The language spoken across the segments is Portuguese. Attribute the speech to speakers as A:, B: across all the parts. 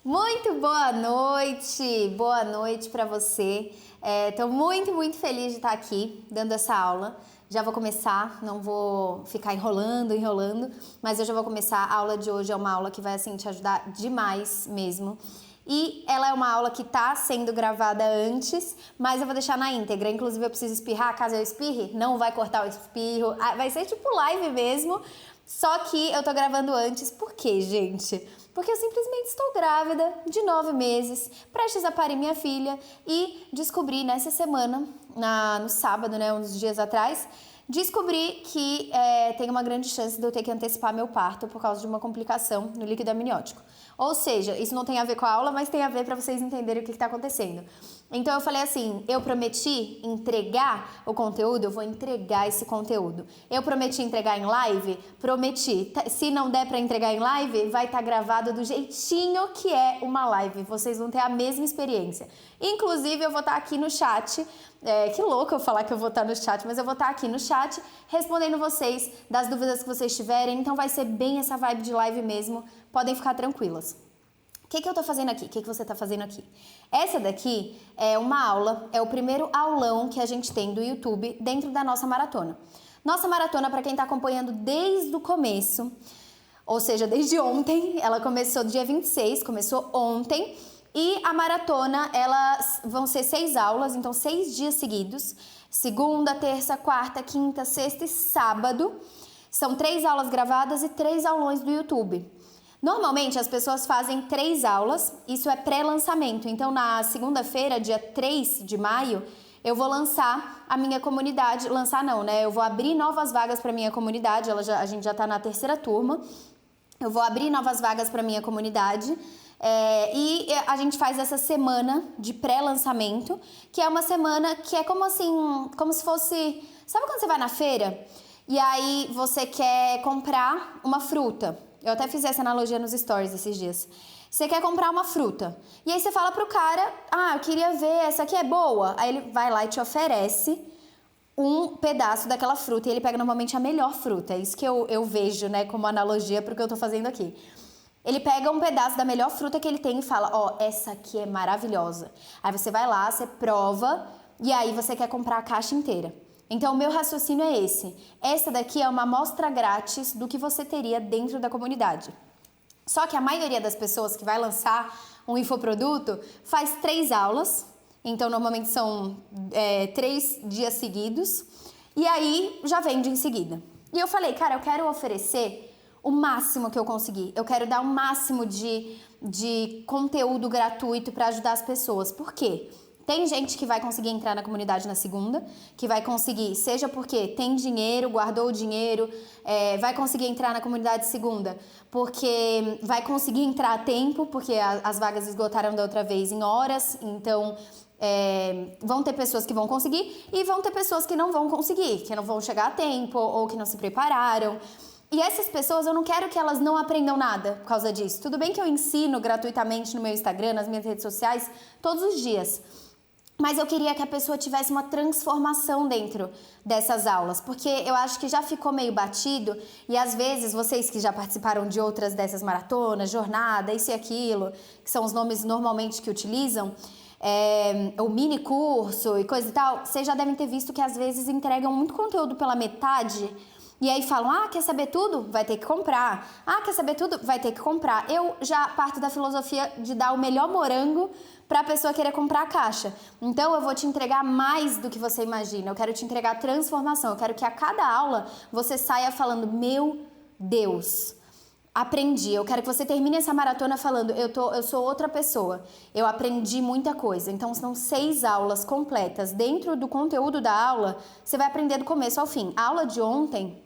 A: Muito boa noite para você. Estou muito feliz de estar aqui dando essa aula. Já vou começar, não vou ficar enrolando, mas eu já vou começar. A aula de hoje é uma aula que vai assim te ajudar demais mesmo. E ela é uma aula que está sendo gravada antes, mas eu vou deixar na íntegra. Inclusive eu preciso espirrar, caso eu espirre, não vai cortar o espirro. Vai ser tipo live mesmo, só que eu tô gravando antes. Por quê, gente? Porque eu simplesmente estou grávida de 9 meses, prestes a parir minha filha, e descobri nessa semana, no sábado, né, uns dias atrás, descobri que tem uma grande chance de eu ter que antecipar meu parto por causa de uma complicação no líquido amniótico. Ou seja, isso não tem a ver com a aula, mas tem a ver para vocês entenderem o que está acontecendo. Então eu falei assim, eu prometi entregar o conteúdo, eu vou entregar esse conteúdo. Eu prometi entregar em live? Prometi. Se não der para entregar em live, vai estar gravado do jeitinho que é uma live. Vocês vão ter a mesma experiência. Inclusive eu vou estar aqui no chat, que louco eu falar que eu vou estar no chat, mas eu vou estar aqui no chat respondendo vocês das dúvidas que vocês tiverem. Então vai ser bem essa vibe de live mesmo, podem ficar tranquilas. O que eu tô fazendo aqui? O que você tá fazendo aqui? Essa daqui é uma aula, é o primeiro aulão que a gente tem do YouTube dentro da nossa maratona. Nossa maratona, para quem tá acompanhando desde o começo, ou seja, desde ontem, ela começou dia 26, começou ontem, e a maratona, elas vão ser 6 aulas, então 6 dias seguidos, segunda, terça, quarta, quinta, sexta e sábado. São 3 aulas gravadas e 3 aulões do YouTube. Normalmente as pessoas fazem 3 aulas, isso é pré-lançamento. Então na segunda-feira, dia 3 de maio, eu vou lançar a minha comunidade. Lançar não, né? Eu vou abrir novas vagas para minha comunidade, a gente já está na 3ª turma. Eu vou abrir novas vagas para minha comunidade. E a gente faz essa semana de pré-lançamento, que é uma semana que é como assim, como se fosse... Sabe quando você vai na feira e aí você quer comprar uma fruta? Eu até fiz essa analogia nos stories esses dias. Você quer comprar uma fruta. E aí você fala pro cara, eu queria ver, essa aqui é boa. Aí ele vai lá e te oferece um pedaço daquela fruta. E ele pega normalmente a melhor fruta. É isso que eu vejo, né, como analogia pro que eu tô fazendo aqui. Ele pega um pedaço da melhor fruta que ele tem e fala, essa aqui é maravilhosa. Aí você vai lá, você prova e aí você quer comprar a caixa inteira. Então, o meu raciocínio é esse. Essa daqui é uma amostra grátis do que você teria dentro da comunidade. Só que a maioria das pessoas que vai lançar um infoproduto faz 3 aulas. Então, normalmente são 3 dias seguidos. E aí, já vende em seguida. E eu falei, cara, eu quero oferecer o máximo que eu conseguir. Eu quero dar o máximo de conteúdo gratuito para ajudar as pessoas. Por quê? Tem gente que vai conseguir entrar na comunidade na segunda, que vai conseguir, seja porque tem dinheiro, guardou o dinheiro, vai conseguir entrar na comunidade segunda, porque vai conseguir entrar a tempo, porque as vagas esgotaram da outra vez em horas, então vão ter pessoas que vão conseguir e vão ter pessoas que não vão conseguir, que não vão chegar a tempo ou que não se prepararam. E essas pessoas, eu não quero que elas não aprendam nada por causa disso. Tudo bem que eu ensino gratuitamente no meu Instagram, nas minhas redes sociais, todos os dias. Mas eu queria que a pessoa tivesse uma transformação dentro dessas aulas, porque eu acho que já ficou meio batido e às vezes vocês que já participaram de outras dessas maratonas, jornada, isso e aquilo, que são os nomes normalmente que utilizam, o mini curso e coisa e tal, vocês já devem ter visto que às vezes entregam muito conteúdo pela metade e aí falam, quer saber tudo? Vai ter que comprar. Quer saber tudo? Vai ter que comprar. Eu já parto da filosofia de dar o melhor morango para a pessoa querer comprar a caixa. Então eu vou te entregar mais do que você imagina. Eu quero te entregar transformação. Eu quero que a cada aula você saia falando, meu Deus, aprendi. Eu quero que você termine essa maratona falando, eu sou outra pessoa. Eu aprendi muita coisa. Então são 6 aulas completas. Dentro do conteúdo da aula, você vai aprender do começo ao fim. A aula de ontem,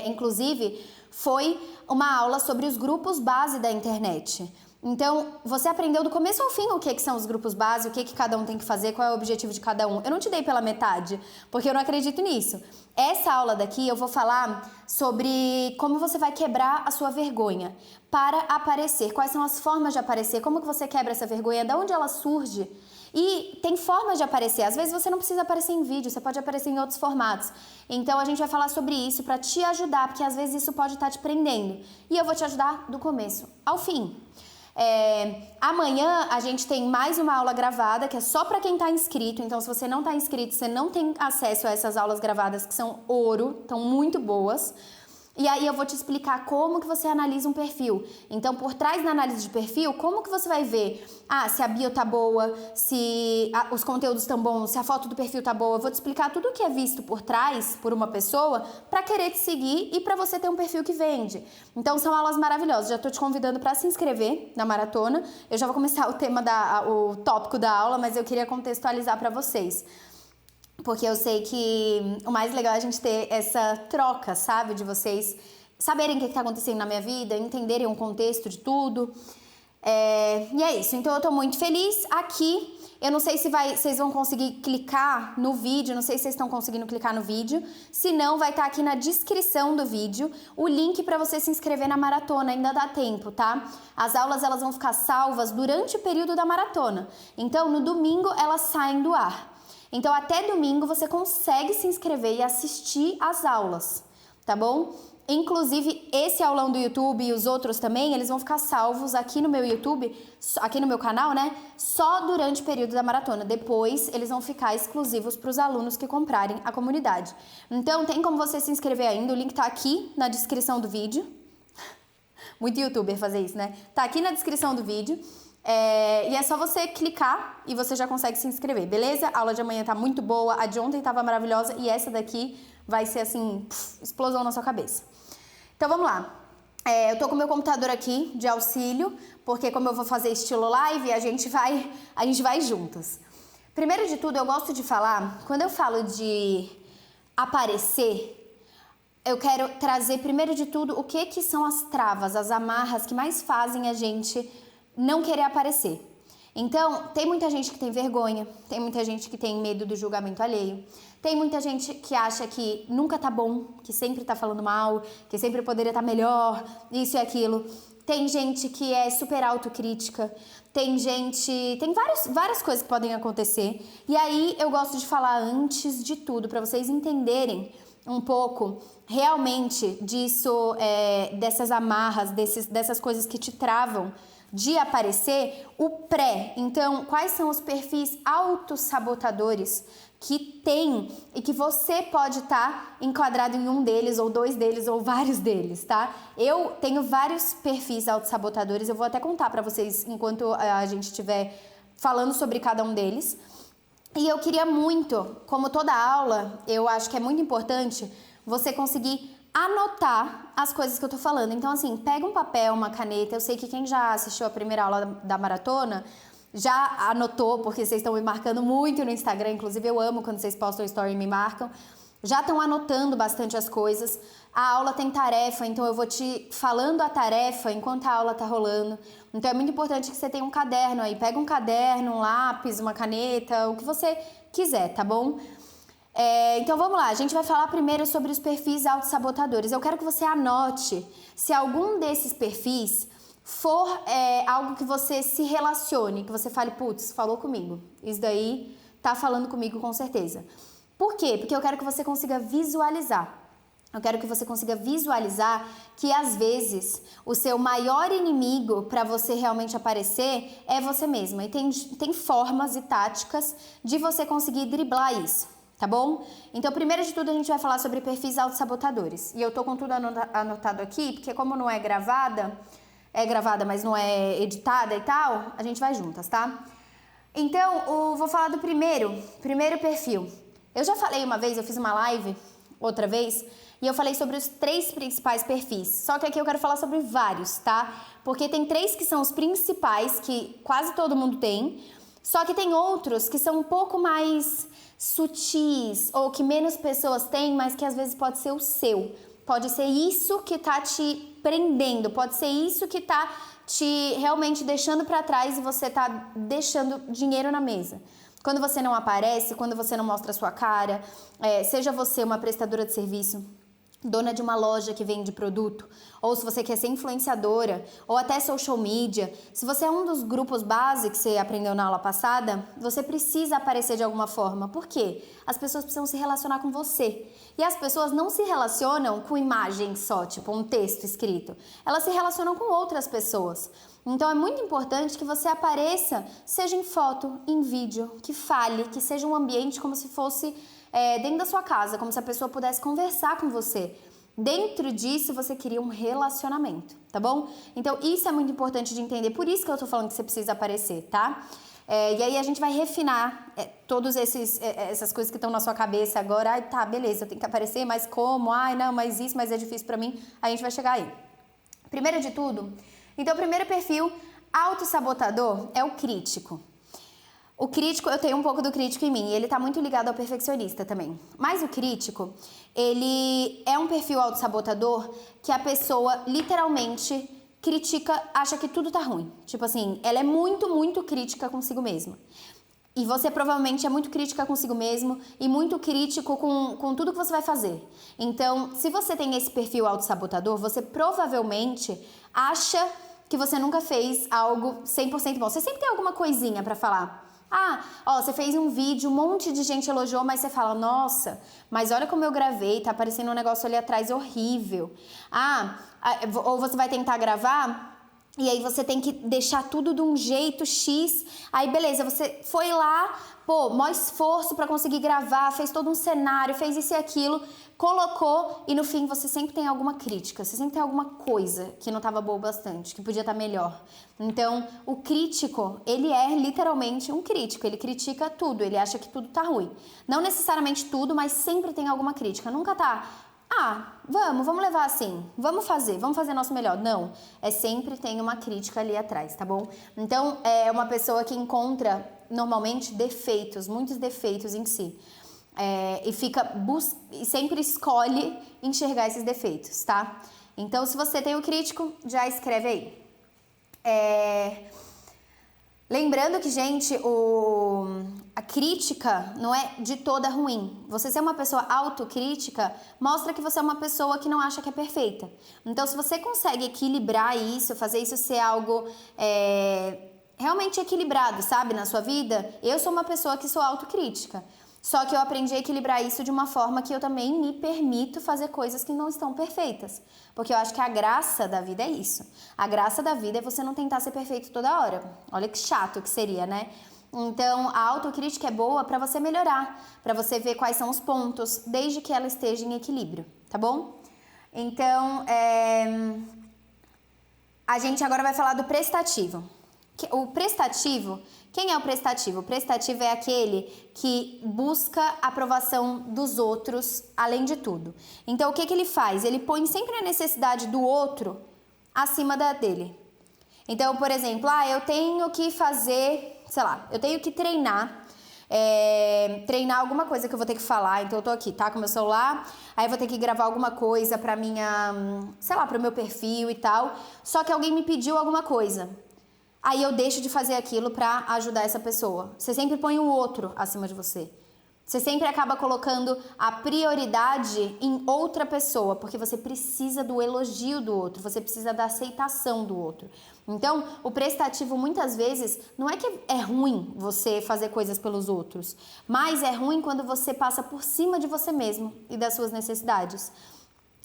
A: inclusive, foi uma aula sobre os grupos base da internet. Então, você aprendeu do começo ao fim o que são os grupos base, o que cada um tem que fazer, qual é o objetivo de cada um. Eu não te dei pela metade, porque eu não acredito nisso. Essa aula daqui eu vou falar sobre como você vai quebrar a sua vergonha para aparecer. Quais são as formas de aparecer, como que você quebra essa vergonha, de onde ela surge. E tem formas de aparecer. Às vezes você não precisa aparecer em vídeo, você pode aparecer em outros formatos. Então a gente vai falar sobre isso para te ajudar, porque às vezes isso pode estar te prendendo. E eu vou te ajudar do começo ao fim. Amanhã a gente tem mais uma aula gravada, que é só para quem tá inscrito. Então, se você não tá inscrito, você não tem acesso a essas aulas gravadas que são ouro, estão muito boas. E aí eu vou te explicar como que você analisa um perfil. Então, por trás da análise de perfil, como que você vai ver se a bio tá boa, se os conteúdos estão bons, se a foto do perfil tá boa. Eu vou te explicar tudo o que é visto por trás por uma pessoa para querer te seguir e para você ter um perfil que vende. Então, são aulas maravilhosas. Já tô te convidando para se inscrever na maratona. Eu já vou começar o tópico da aula, mas eu queria contextualizar para vocês. Porque eu sei que o mais legal é a gente ter essa troca, sabe? De vocês saberem o que está acontecendo na minha vida, entenderem o contexto de tudo. E é isso. Então eu tô muito feliz aqui. Eu não sei se vocês vão conseguir clicar no vídeo, não sei se vocês estão conseguindo clicar no vídeo. Se não, vai estar aqui na descrição do vídeo o link para você se inscrever na maratona. Ainda dá tempo, tá? As aulas elas vão ficar salvas durante o período da maratona. Então, no domingo, elas saem do ar. Então, até domingo você consegue se inscrever e assistir às aulas, tá bom? Inclusive, esse aulão do YouTube e os outros também, eles vão ficar salvos aqui no meu YouTube, aqui no meu canal, né? Só durante o período da maratona. Depois, eles vão ficar exclusivos para os alunos que comprarem a comunidade. Então, tem como você se inscrever ainda, o link tá aqui na descrição do vídeo. Muito youtuber fazer isso, né? Tá aqui na descrição do vídeo. E é só você clicar e você já consegue se inscrever, beleza? A aula de amanhã tá muito boa, a de ontem tava maravilhosa e essa daqui vai ser assim, explosão na sua cabeça. Então vamos lá. Eu tô com o meu computador aqui de auxílio, porque como eu vou fazer estilo live, a gente vai juntos. Primeiro de tudo, eu gosto de falar, quando eu falo de aparecer, eu quero trazer primeiro de tudo o que são as travas, as amarras que mais fazem a gente não querer aparecer. Então, tem muita gente que tem vergonha, tem muita gente que tem medo do julgamento alheio, tem muita gente que acha que nunca tá bom, que sempre tá falando mal, que sempre poderia estar melhor, isso e aquilo. Tem gente que é super autocrítica, tem várias coisas que podem acontecer. E aí, eu gosto de falar antes de tudo, para vocês entenderem um pouco realmente disso, dessas amarras, dessas coisas que te travam de aparecer, o pré. Então, quais são os perfis autossabotadores que tem e que você pode estar enquadrado em um deles, ou dois deles, ou vários deles, tá? Eu tenho vários perfis autossabotadores, eu vou até contar pra vocês enquanto a gente estiver falando sobre cada um deles. E eu queria muito, como toda aula, eu acho que é muito importante você conseguir anotar as coisas que eu tô falando. Então, assim, pega um papel, uma caneta. Eu sei que quem já assistiu a primeira aula da maratona já anotou, porque vocês estão me marcando muito no Instagram. Inclusive, eu amo quando vocês postam story e me marcam. Já estão anotando bastante as coisas. A aula tem tarefa, então eu vou te falando a tarefa enquanto a aula tá rolando. Então, é muito importante que você tenha um caderno aí. Pega um caderno, um lápis, uma caneta, o que você quiser, tá bom? Então vamos lá, a gente vai falar primeiro sobre os perfis autossabotadores. Eu quero que você anote se algum desses perfis for algo que você se relacione, que você fale, putz, falou comigo. Isso daí tá falando comigo com certeza. Por quê? Porque eu quero que você consiga visualizar. Eu quero que você consiga visualizar que às vezes o seu maior inimigo para você realmente aparecer é você mesma. E tem formas e táticas de você conseguir driblar isso. Tá bom? Então, primeiro de tudo, a gente vai falar sobre perfis autossabotadores. E eu tô com tudo anotado aqui, porque como não é gravada, mas não é editada e tal, a gente vai juntas, tá? Então, vou falar do primeiro perfil. Eu já falei uma vez, eu fiz uma live outra vez, e eu falei sobre os 3 principais perfis. Só que aqui eu quero falar sobre vários, tá? Porque tem 3 que são os principais, que quase todo mundo tem. Só que tem outros que são um pouco mais sutis ou que menos pessoas têm, mas que às vezes pode ser o seu. Pode ser isso que tá te prendendo, pode ser isso que tá te realmente deixando para trás e você tá deixando dinheiro na mesa. Quando você não aparece, quando você não mostra a sua cara, seja você uma prestadora de serviço, dona de uma loja que vende produto, ou se você quer ser influenciadora, ou até social media, se você é um dos grupos base que você aprendeu na aula passada, você precisa aparecer de alguma forma. Por quê? As pessoas precisam se relacionar com você. E as pessoas não se relacionam com imagem só, tipo um texto escrito. Elas se relacionam com outras pessoas. Então é muito importante que você apareça, seja em foto, em vídeo, que fale, que seja um ambiente como se fosse dentro da sua casa, como se a pessoa pudesse conversar com você. Dentro disso, você cria um relacionamento, tá bom? Então, isso é muito importante de entender. Por isso que eu tô falando que você precisa aparecer, tá? E aí a gente vai refinar todas essas coisas que estão na sua cabeça agora. Ai, tá, beleza, eu tenho que aparecer, mas como? Ai, não, mas isso, mas é difícil pra mim. A gente vai chegar aí. Primeiro de tudo, então, o primeiro perfil autossabotador é o crítico. O crítico, eu tenho um pouco do crítico em mim, e ele tá muito ligado ao perfeccionista também. Mas o crítico, ele é um perfil autossabotador que a pessoa literalmente critica, acha que tudo tá ruim. Tipo assim, ela é muito, muito crítica consigo mesma. E você provavelmente é muito crítica consigo mesmo e muito crítico com tudo que você vai fazer. Então, se você tem esse perfil autossabotador, você provavelmente acha que você nunca fez algo 100% bom. Você sempre tem alguma coisinha pra falar. Você fez um vídeo, um monte de gente elogiou, mas você fala, nossa, mas olha como eu gravei, tá aparecendo um negócio ali atrás horrível. Ou você vai tentar gravar e aí você tem que deixar tudo de um jeito X, aí beleza, você foi lá, maior esforço pra conseguir gravar, fez todo um cenário, fez isso e aquilo, colocou e no fim você sempre tem alguma crítica, você sempre tem alguma coisa que não estava boa bastante, que podia estar melhor. Então, o crítico, ele é literalmente um crítico, ele critica tudo, ele acha que tudo tá ruim. Não necessariamente tudo, mas sempre tem alguma crítica, nunca tá... vamos levar assim, vamos fazer nosso melhor. Não, sempre tem uma crítica ali atrás, tá bom? Então, é uma pessoa que encontra, normalmente, defeitos, muitos defeitos em si. E sempre escolhe enxergar esses defeitos, tá? Então, se você tem o crítico, já escreve aí. Lembrando que, gente, a crítica não é de toda ruim. Você ser uma pessoa autocrítica mostra que você é uma pessoa que não acha que é perfeita. Então, se você consegue equilibrar isso, fazer isso ser algo realmente equilibrado, sabe, na sua vida, eu sou uma pessoa que sou autocrítica. Só que eu aprendi a equilibrar isso de uma forma que eu também me permito fazer coisas que não estão perfeitas. Porque eu acho que a graça da vida é isso. A graça da vida é você não tentar ser perfeito toda hora. Olha que chato que seria, né? Então, a autocrítica é boa pra você melhorar, pra você ver quais são os pontos, desde que ela esteja em equilíbrio, tá bom? Então, a gente agora vai falar do prestativo. O prestativo, quem é o prestativo? O prestativo é aquele que busca a aprovação dos outros, além de tudo. Então, o que ele faz? Ele põe sempre a necessidade do outro acima da dele. Então, por exemplo, eu tenho que fazer, sei lá, eu tenho que treinar alguma coisa que eu vou ter que falar, então eu tô aqui, tá, com meu celular, aí eu vou ter que gravar alguma coisa pra minha, sei lá, pro meu perfil e tal, só que alguém me pediu alguma coisa. Aí eu deixo de fazer aquilo pra ajudar essa pessoa. Você sempre põe o outro acima de você. Você sempre acaba colocando a prioridade em outra pessoa, porque você precisa do elogio do outro, você precisa da aceitação do outro. Então, o prestativo muitas vezes não é que é ruim você fazer coisas pelos outros, mas é ruim quando você passa por cima de você mesmo e das suas necessidades.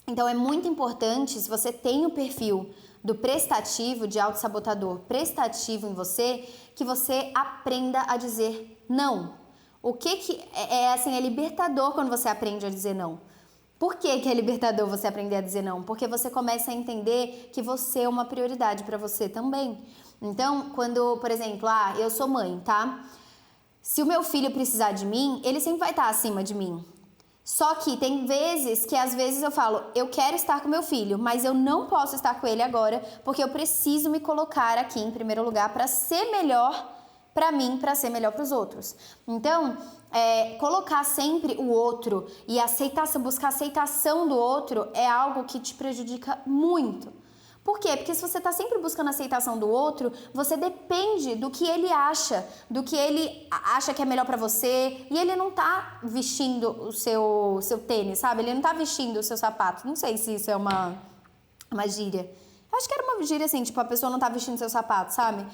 A: Então, é muito importante, se você tem o perfil do prestativo, de autossabotador prestativo em você, que você aprenda a dizer não. O que é libertador quando você aprende a dizer não. Por que é libertador você aprender a dizer não? Porque você começa a entender que você é uma prioridade para você também. Então, quando, por exemplo, eu sou mãe, tá? Se o meu filho precisar de mim, ele sempre vai estar acima de mim. Só que tem vezes que às vezes eu falo, eu quero estar com meu filho, mas eu não posso estar com ele agora, porque eu preciso me colocar aqui em primeiro lugar para ser melhor para mim, para ser melhor para os outros. Então, colocar sempre o outro e buscar aceitação do outro é algo que te prejudica muito. Por quê? Porque se você tá sempre buscando a aceitação do outro, você depende do que ele acha, do que ele acha que é melhor pra você, e ele não tá vestindo o seu tênis, sabe? Ele não tá vestindo o seu sapato. Não sei se isso é uma gíria. Acho que era uma gíria assim, tipo, a pessoa não tá vestindo seu sapato, sabe?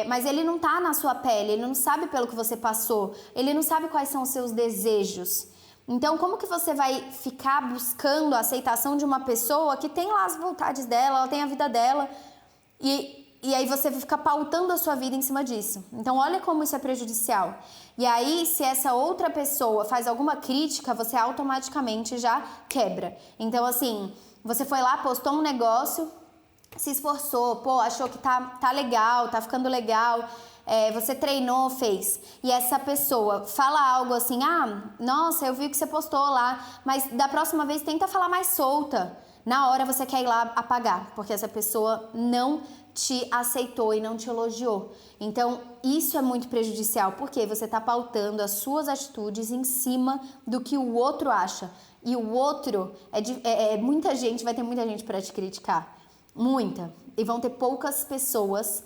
A: Mas ele não tá na sua pele, ele não sabe pelo que você passou, ele não sabe quais são os seus desejos. Então, como que você vai ficar buscando a aceitação de uma pessoa que tem lá as vontades dela, ela tem a vida dela, e aí você vai ficar pautando a sua vida em cima disso. Então, olha como isso é prejudicial. E aí, se essa outra pessoa faz alguma crítica, você automaticamente já quebra. Então, assim, você foi lá, postou um negócio, se esforçou, pô, achou que tá legal, tá ficando legal, você treinou, fez. E essa pessoa fala algo assim, nossa, eu vi o que você postou lá, mas da próxima vez tenta falar mais solta. Na hora você quer ir lá apagar, porque essa pessoa não te aceitou e não te elogiou. Então, isso é muito prejudicial, porque você tá pautando as suas atitudes em cima do que o outro acha. E o outro, muita gente, vai ter muita gente para te criticar. Muita. E vão ter poucas pessoas,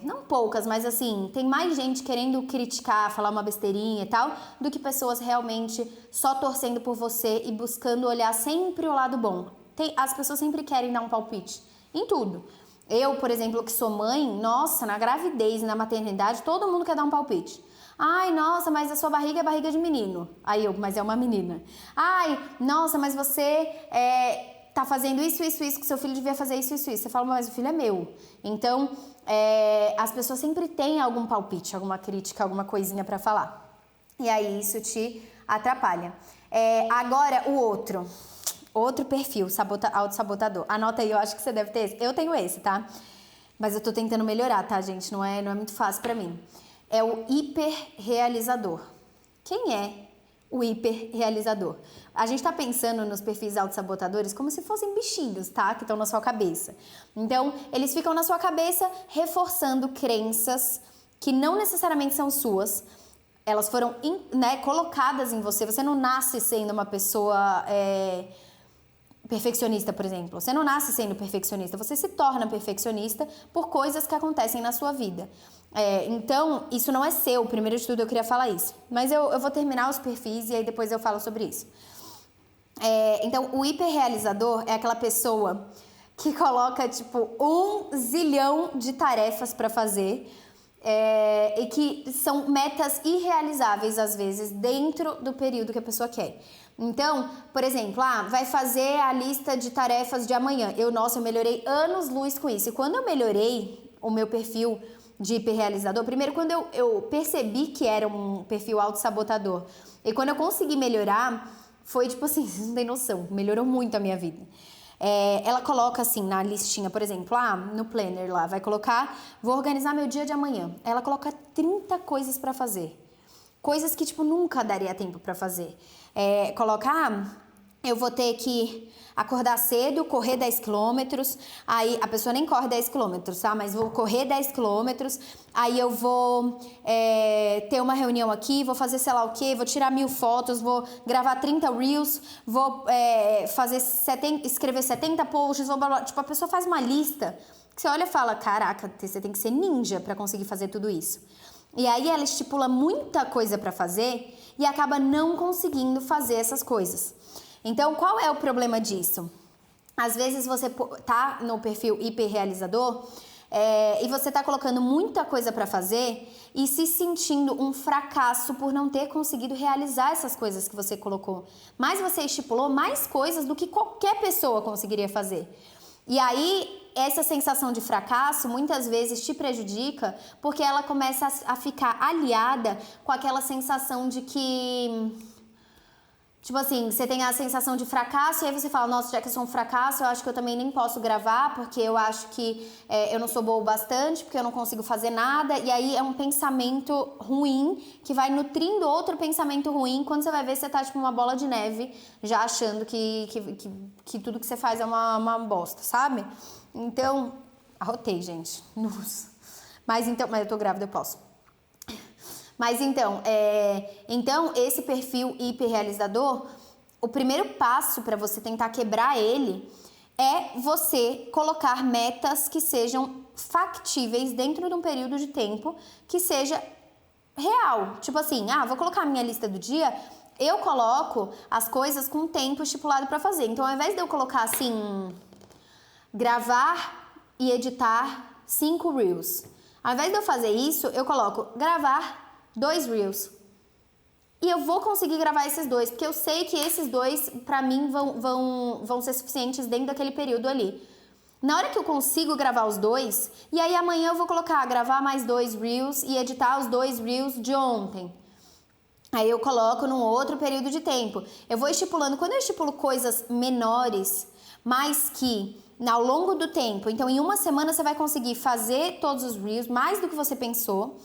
A: não poucas, mas assim, tem mais gente querendo criticar, falar uma besteirinha e tal, do que pessoas realmente só torcendo por você e buscando olhar sempre o lado bom. As pessoas sempre querem dar um palpite em tudo. Eu, por exemplo, que sou mãe, nossa, na gravidez, na maternidade, todo mundo quer dar um palpite. Ai, nossa, mas a sua barriga é barriga de menino. Aí eu, mas é uma menina. Ai, nossa, mas você tá fazendo isso, que seu filho devia fazer isso. Você fala, mas o filho é meu. Então, as pessoas sempre têm algum palpite, alguma crítica, alguma coisinha pra falar. E aí isso te atrapalha. Agora, o outro perfil, autossabotador. Anota aí, eu acho que você deve ter esse. Eu tenho esse, tá? Mas eu tô tentando melhorar, tá, gente? Não é muito fácil pra mim. É o hiperrealizador. Quem é o hiperrealizador? A gente tá pensando nos perfis autossabotadores como se fossem bichinhos, tá? Que estão na sua cabeça. Então, eles ficam na sua cabeça reforçando crenças que não necessariamente são suas. Elas foram colocadas em você. Você não nasce sendo uma pessoa perfeccionista, por exemplo. Você não nasce sendo perfeccionista. Você se torna perfeccionista por coisas que acontecem na sua vida. Então, isso não é seu. Primeiro de tudo, eu queria falar isso. Mas eu vou terminar os perfis e aí depois eu falo sobre isso. Então, o hiperrealizador é aquela pessoa que coloca, tipo, 1 zilhão de tarefas para fazer e que são metas irrealizáveis, às vezes, dentro do período que a pessoa quer. Então, por exemplo, vai fazer a lista de tarefas de amanhã. Eu melhorei anos-luz com isso. E quando eu melhorei o meu perfil de hiperrealizador, primeiro, quando eu percebi que era um perfil autossabotador, e quando eu consegui melhorar, foi tipo assim, vocês não tem noção, melhorou muito a minha vida. Ela coloca assim na listinha, por exemplo, no planner lá, vai colocar, vou organizar meu dia de amanhã. Ela coloca 30 coisas pra fazer. Coisas que, tipo, nunca daria tempo pra fazer. Coloca, eu vou ter que acordar cedo, correr 10 quilômetros, aí a pessoa nem corre 10 quilômetros, tá? Mas vou correr 10 quilômetros, aí eu vou ter uma reunião aqui, vou fazer sei lá o quê, vou tirar 1000 fotos, vou gravar 30 reels, vou escrever 70 posts, blá, blá, blá. Tipo, a pessoa faz uma lista que você olha e fala, caraca, você tem que ser ninja pra conseguir fazer tudo isso. E aí ela estipula muita coisa pra fazer e acaba não conseguindo fazer essas coisas. Então, qual é o problema disso? Às vezes você tá no perfil hiperrealizador e você tá colocando muita coisa pra fazer e se sentindo um fracasso por não ter conseguido realizar essas coisas que você colocou. Mas você estipulou mais coisas do que qualquer pessoa conseguiria fazer. E aí, essa sensação de fracasso muitas vezes te prejudica porque ela começa a ficar aliada com aquela sensação de que, tipo assim, você tem a sensação de fracasso e aí você fala, nossa, já que eu sou um fracasso, eu acho que eu também nem posso gravar porque eu acho que eu não sou boa o bastante, porque eu não consigo fazer nada. E aí é um pensamento ruim que vai nutrindo outro pensamento ruim. Quando você vai ver, você tá tipo uma bola de neve, já achando que tudo que você faz é uma bosta, sabe? Então, arrotei, gente. Mas eu tô grávida, eu posso. Mas então, esse perfil hiperrealizador, o primeiro passo para você tentar quebrar ele é você colocar metas que sejam factíveis dentro de um período de tempo que seja real. Tipo assim, vou colocar a minha lista do dia, eu coloco as coisas com tempo estipulado para fazer. Então, ao invés de eu colocar assim, gravar e editar 5 Reels, ao invés de eu fazer isso, eu coloco gravar 2 Reels. E eu vou conseguir gravar esses 2, porque eu sei que esses 2, pra mim, vão ser suficientes dentro daquele período ali. Na hora que eu consigo gravar os 2, e aí amanhã eu vou colocar, gravar mais 2 Reels e editar os 2 Reels de ontem. Aí eu coloco num outro período de tempo. Eu vou estipulando, quando eu estipulo coisas menores, mas que ao longo do tempo, então em uma semana você vai conseguir fazer todos os Reels, mais do que você pensou,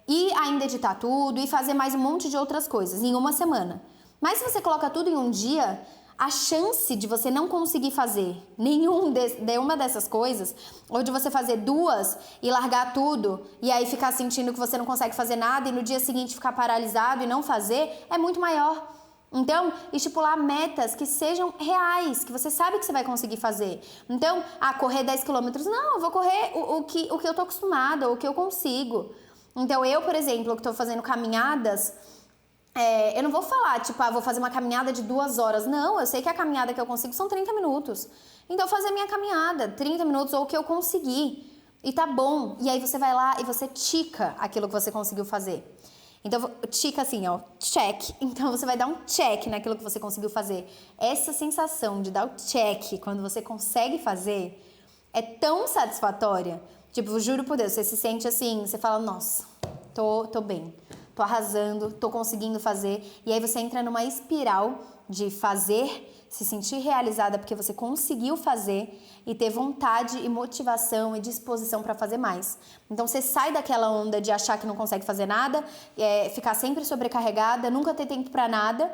A: e ainda editar tudo e fazer mais um monte de outras coisas em uma semana. Mas se você coloca tudo em um dia, a chance de você não conseguir fazer nenhuma dessas coisas, ou de você fazer 2 e largar tudo, e aí ficar sentindo que você não consegue fazer nada e no dia seguinte ficar paralisado e não fazer, é muito maior. Então, estipular metas que sejam reais, que você sabe que você vai conseguir fazer. Então, correr 10 quilômetros, não, eu vou correr o que eu tô acostumada, o que eu consigo. Então, eu, por exemplo, que tô fazendo caminhadas, eu não vou falar, tipo, vou fazer uma caminhada de 2 horas. Não, eu sei que a caminhada que eu consigo são 30 minutos. Então, fazer minha caminhada, 30 minutos ou o que eu conseguir. E tá bom. E aí você vai lá e você tica aquilo que você conseguiu fazer. Então, tica assim, ó, check. Então, você vai dar um check naquilo que você conseguiu fazer. Essa sensação de dar o check quando você consegue fazer é tão satisfatória. Tipo, eu juro por Deus, você se sente assim, você fala, nossa, tô bem. Tô arrasando, tô conseguindo fazer. E aí você entra numa espiral de fazer, se sentir realizada porque você conseguiu fazer e ter vontade e motivação e disposição para fazer mais. Então você sai daquela onda de achar que não consegue fazer nada, ficar sempre sobrecarregada, nunca ter tempo para nada,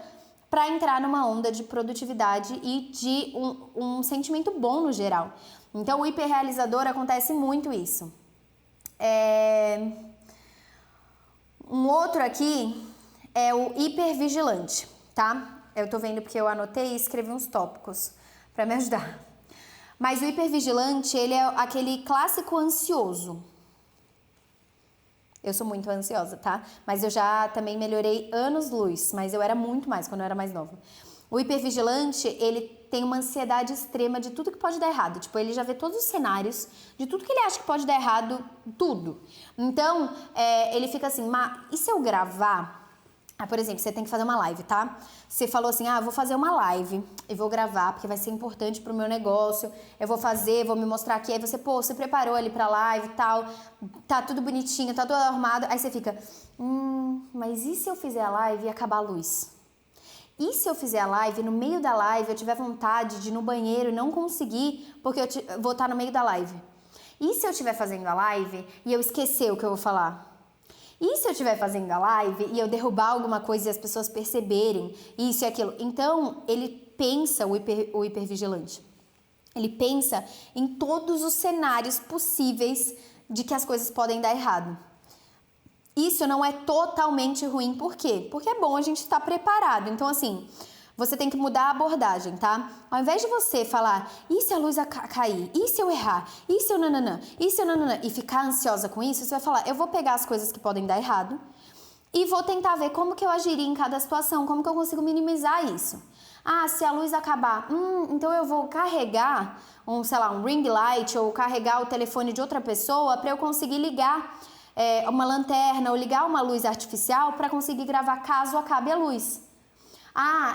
A: para entrar numa onda de produtividade e de um sentimento bom no geral. Então o hiperrealizador acontece muito isso. Um outro aqui é o hipervigilante, tá? Eu tô vendo porque eu anotei e escrevi uns tópicos para me ajudar. Mas o hipervigilante, ele é aquele clássico ansioso. Eu sou muito ansiosa, tá? Mas eu já também melhorei anos-luz, mas eu era muito mais quando eu era mais nova. O hipervigilante, ele tem uma ansiedade extrema de tudo que pode dar errado. Tipo, ele já vê todos os cenários, de tudo que ele acha que pode dar errado, tudo. Então, ele fica assim, e se eu gravar? Por exemplo, você tem que fazer uma live, tá? Você falou assim, vou fazer uma live e vou gravar, porque vai ser importante pro meu negócio. Eu vou fazer, vou me mostrar aqui. Aí você, você preparou ali pra live e tal, tá tudo bonitinho, tá tudo arrumado. Aí você fica, mas e se eu fizer a live e acabar a luz? E se eu fizer a live, no meio da live, eu tiver vontade de ir no banheiro e não conseguir, porque eu vou estar no meio da live? E se eu estiver fazendo a live e eu esquecer o que eu vou falar? E se eu estiver fazendo a live e eu derrubar alguma coisa e as pessoas perceberem isso e aquilo? Então, ele pensa, o hipervigilante, ele pensa em todos os cenários possíveis de que as coisas podem dar errado. Isso não é totalmente ruim, por quê? Porque é bom a gente estar preparado. Então, assim, você tem que mudar a abordagem, tá? Ao invés de você falar, e se a luz cair? E se eu errar? E se eu nananã? E se eu nananã? E ficar ansiosa com isso, você vai falar, eu vou pegar as coisas que podem dar errado e vou tentar ver como que eu agiria em cada situação, como que eu consigo minimizar isso. Se a luz acabar, então eu vou carregar um ring light ou carregar o telefone de outra pessoa para eu conseguir ligar uma lanterna ou ligar uma luz artificial para conseguir gravar caso acabe a luz.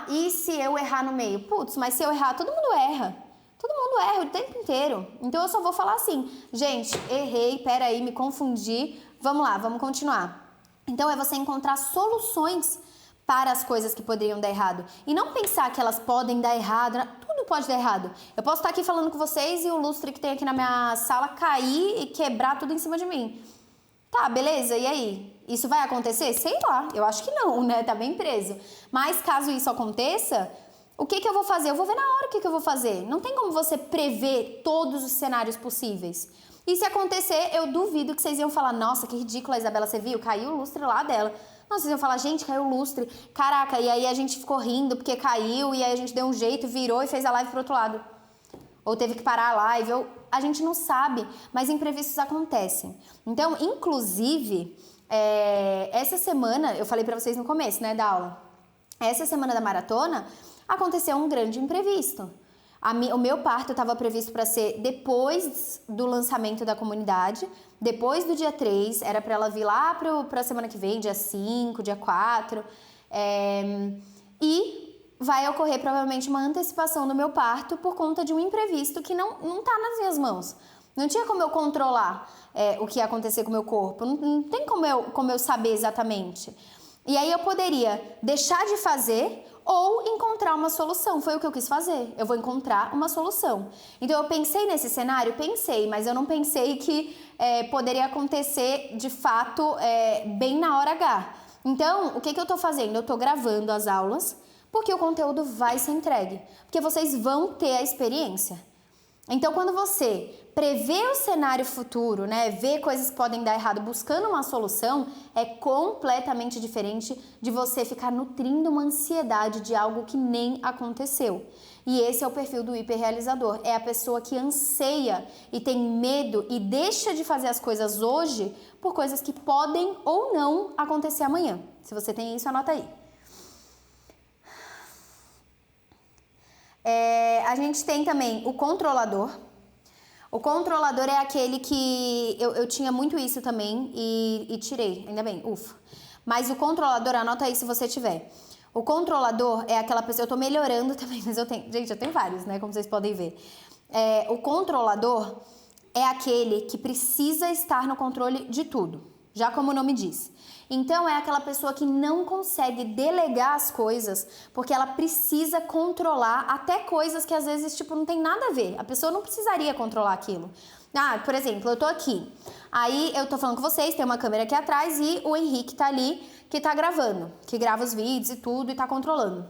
A: E se eu errar no meio? Putz, mas se eu errar, todo mundo erra. Todo mundo erra o tempo inteiro. Então eu só vou falar assim, gente, errei, peraí, me confundi, vamos lá, vamos continuar. Então é você encontrar soluções para as coisas que poderiam dar errado. E não pensar que elas podem dar errado, tudo pode dar errado. Eu posso estar aqui falando com vocês e o lustre que tem aqui na minha sala cair e quebrar tudo em cima de mim. Tá, beleza, e aí? Isso vai acontecer? Sei lá, eu acho que não, né? Tá bem preso. Mas caso isso aconteça, o que eu vou fazer? Eu vou ver na hora o que eu vou fazer. Não tem como você prever todos os cenários possíveis. E se acontecer, eu duvido que vocês iam falar, nossa, que ridícula, Isabela, você viu? Caiu o lustre lá dela. Não, vocês iam falar, gente, caiu o lustre. Caraca, e aí a gente ficou rindo porque caiu, e aí a gente deu um jeito, virou e fez a live pro outro lado. ou teve que parar a live, ou a gente não sabe, mas imprevistos acontecem. Então, inclusive, essa semana, eu falei pra vocês no começo, né, da aula, essa semana da maratona, aconteceu um grande imprevisto. O meu parto estava previsto para ser depois do lançamento da comunidade, depois do dia 3, era para ela vir lá para a semana que vem, dia 5, dia 4, e vai ocorrer provavelmente uma antecipação do meu parto por conta de um imprevisto que não tá nas minhas mãos. Não tinha como eu controlar o que ia acontecer com o meu corpo, não tem como eu saber exatamente. E aí eu poderia deixar de fazer ou encontrar uma solução. Foi o que eu quis fazer. Eu vou encontrar uma solução. Então eu pensei nesse cenário? Pensei, mas eu não pensei que poderia acontecer de fato bem na hora H. Então, o que eu tô fazendo? Eu tô gravando as aulas porque o conteúdo vai ser entregue. Porque vocês vão ter a experiência. Então, quando você prevê o cenário futuro, né, vê coisas que podem dar errado, buscando uma solução, é completamente diferente de você ficar nutrindo uma ansiedade de algo que nem aconteceu. E esse é o perfil do hiperrealizador. É a pessoa que anseia e tem medo e deixa de fazer as coisas hoje por coisas que podem ou não acontecer amanhã. Se você tem isso, anota aí. A gente tem também o controlador. O controlador é aquele que eu tinha muito isso também e tirei, ainda bem, ufa. Mas o controlador, anota aí se você tiver. O controlador é aquela pessoa, eu tô melhorando também, mas eu tenho vários, né, como vocês podem ver. O controlador é aquele que precisa estar no controle de tudo, já como o nome diz. Então, é aquela pessoa que não consegue delegar as coisas porque ela precisa controlar até coisas que às vezes, tipo, não tem nada a ver. A pessoa não precisaria controlar aquilo. Por exemplo, eu tô aqui. Aí, eu tô falando com vocês, tem uma câmera aqui atrás e o Henrique tá ali, que tá gravando, que grava os vídeos e tudo e tá controlando.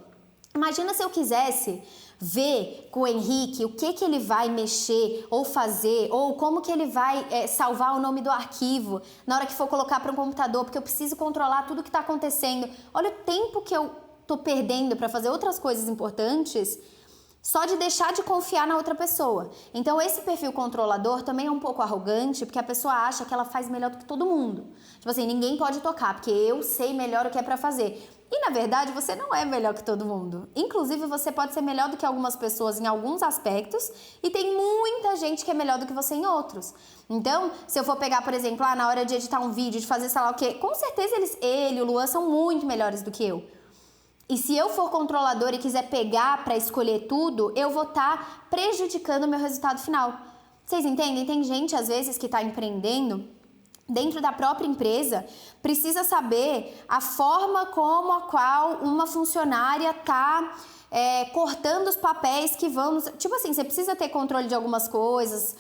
A: Imagina se eu quisesse ver com o Henrique o que ele vai mexer ou fazer, ou como que ele vai salvar o nome do arquivo na hora que for colocar para um computador, porque eu preciso controlar tudo que está acontecendo. Olha o tempo que eu tô perdendo para fazer outras coisas importantes só de deixar de confiar na outra pessoa. Então esse perfil controlador também é um pouco arrogante, porque a pessoa acha que ela faz melhor do que todo mundo. Tipo assim, ninguém pode tocar, porque eu sei melhor o que é para fazer. E na verdade você não é melhor que todo mundo. Inclusive você pode ser melhor do que algumas pessoas em alguns aspectos e tem muita gente que é melhor do que você em outros. Então, se eu for pegar, por exemplo, na hora de editar um vídeo, de fazer sei lá o quê, com certeza ele e o Luan são muito melhores do que eu. E se eu for controlador e quiser pegar para escolher tudo, eu vou estar prejudicando o meu resultado final. Vocês entendem? Tem gente, às vezes, que está empreendendo dentro da própria empresa, precisa saber a forma como a qual uma funcionária está cortando os papéis que vão... Tipo assim, você precisa ter controle de algumas coisas.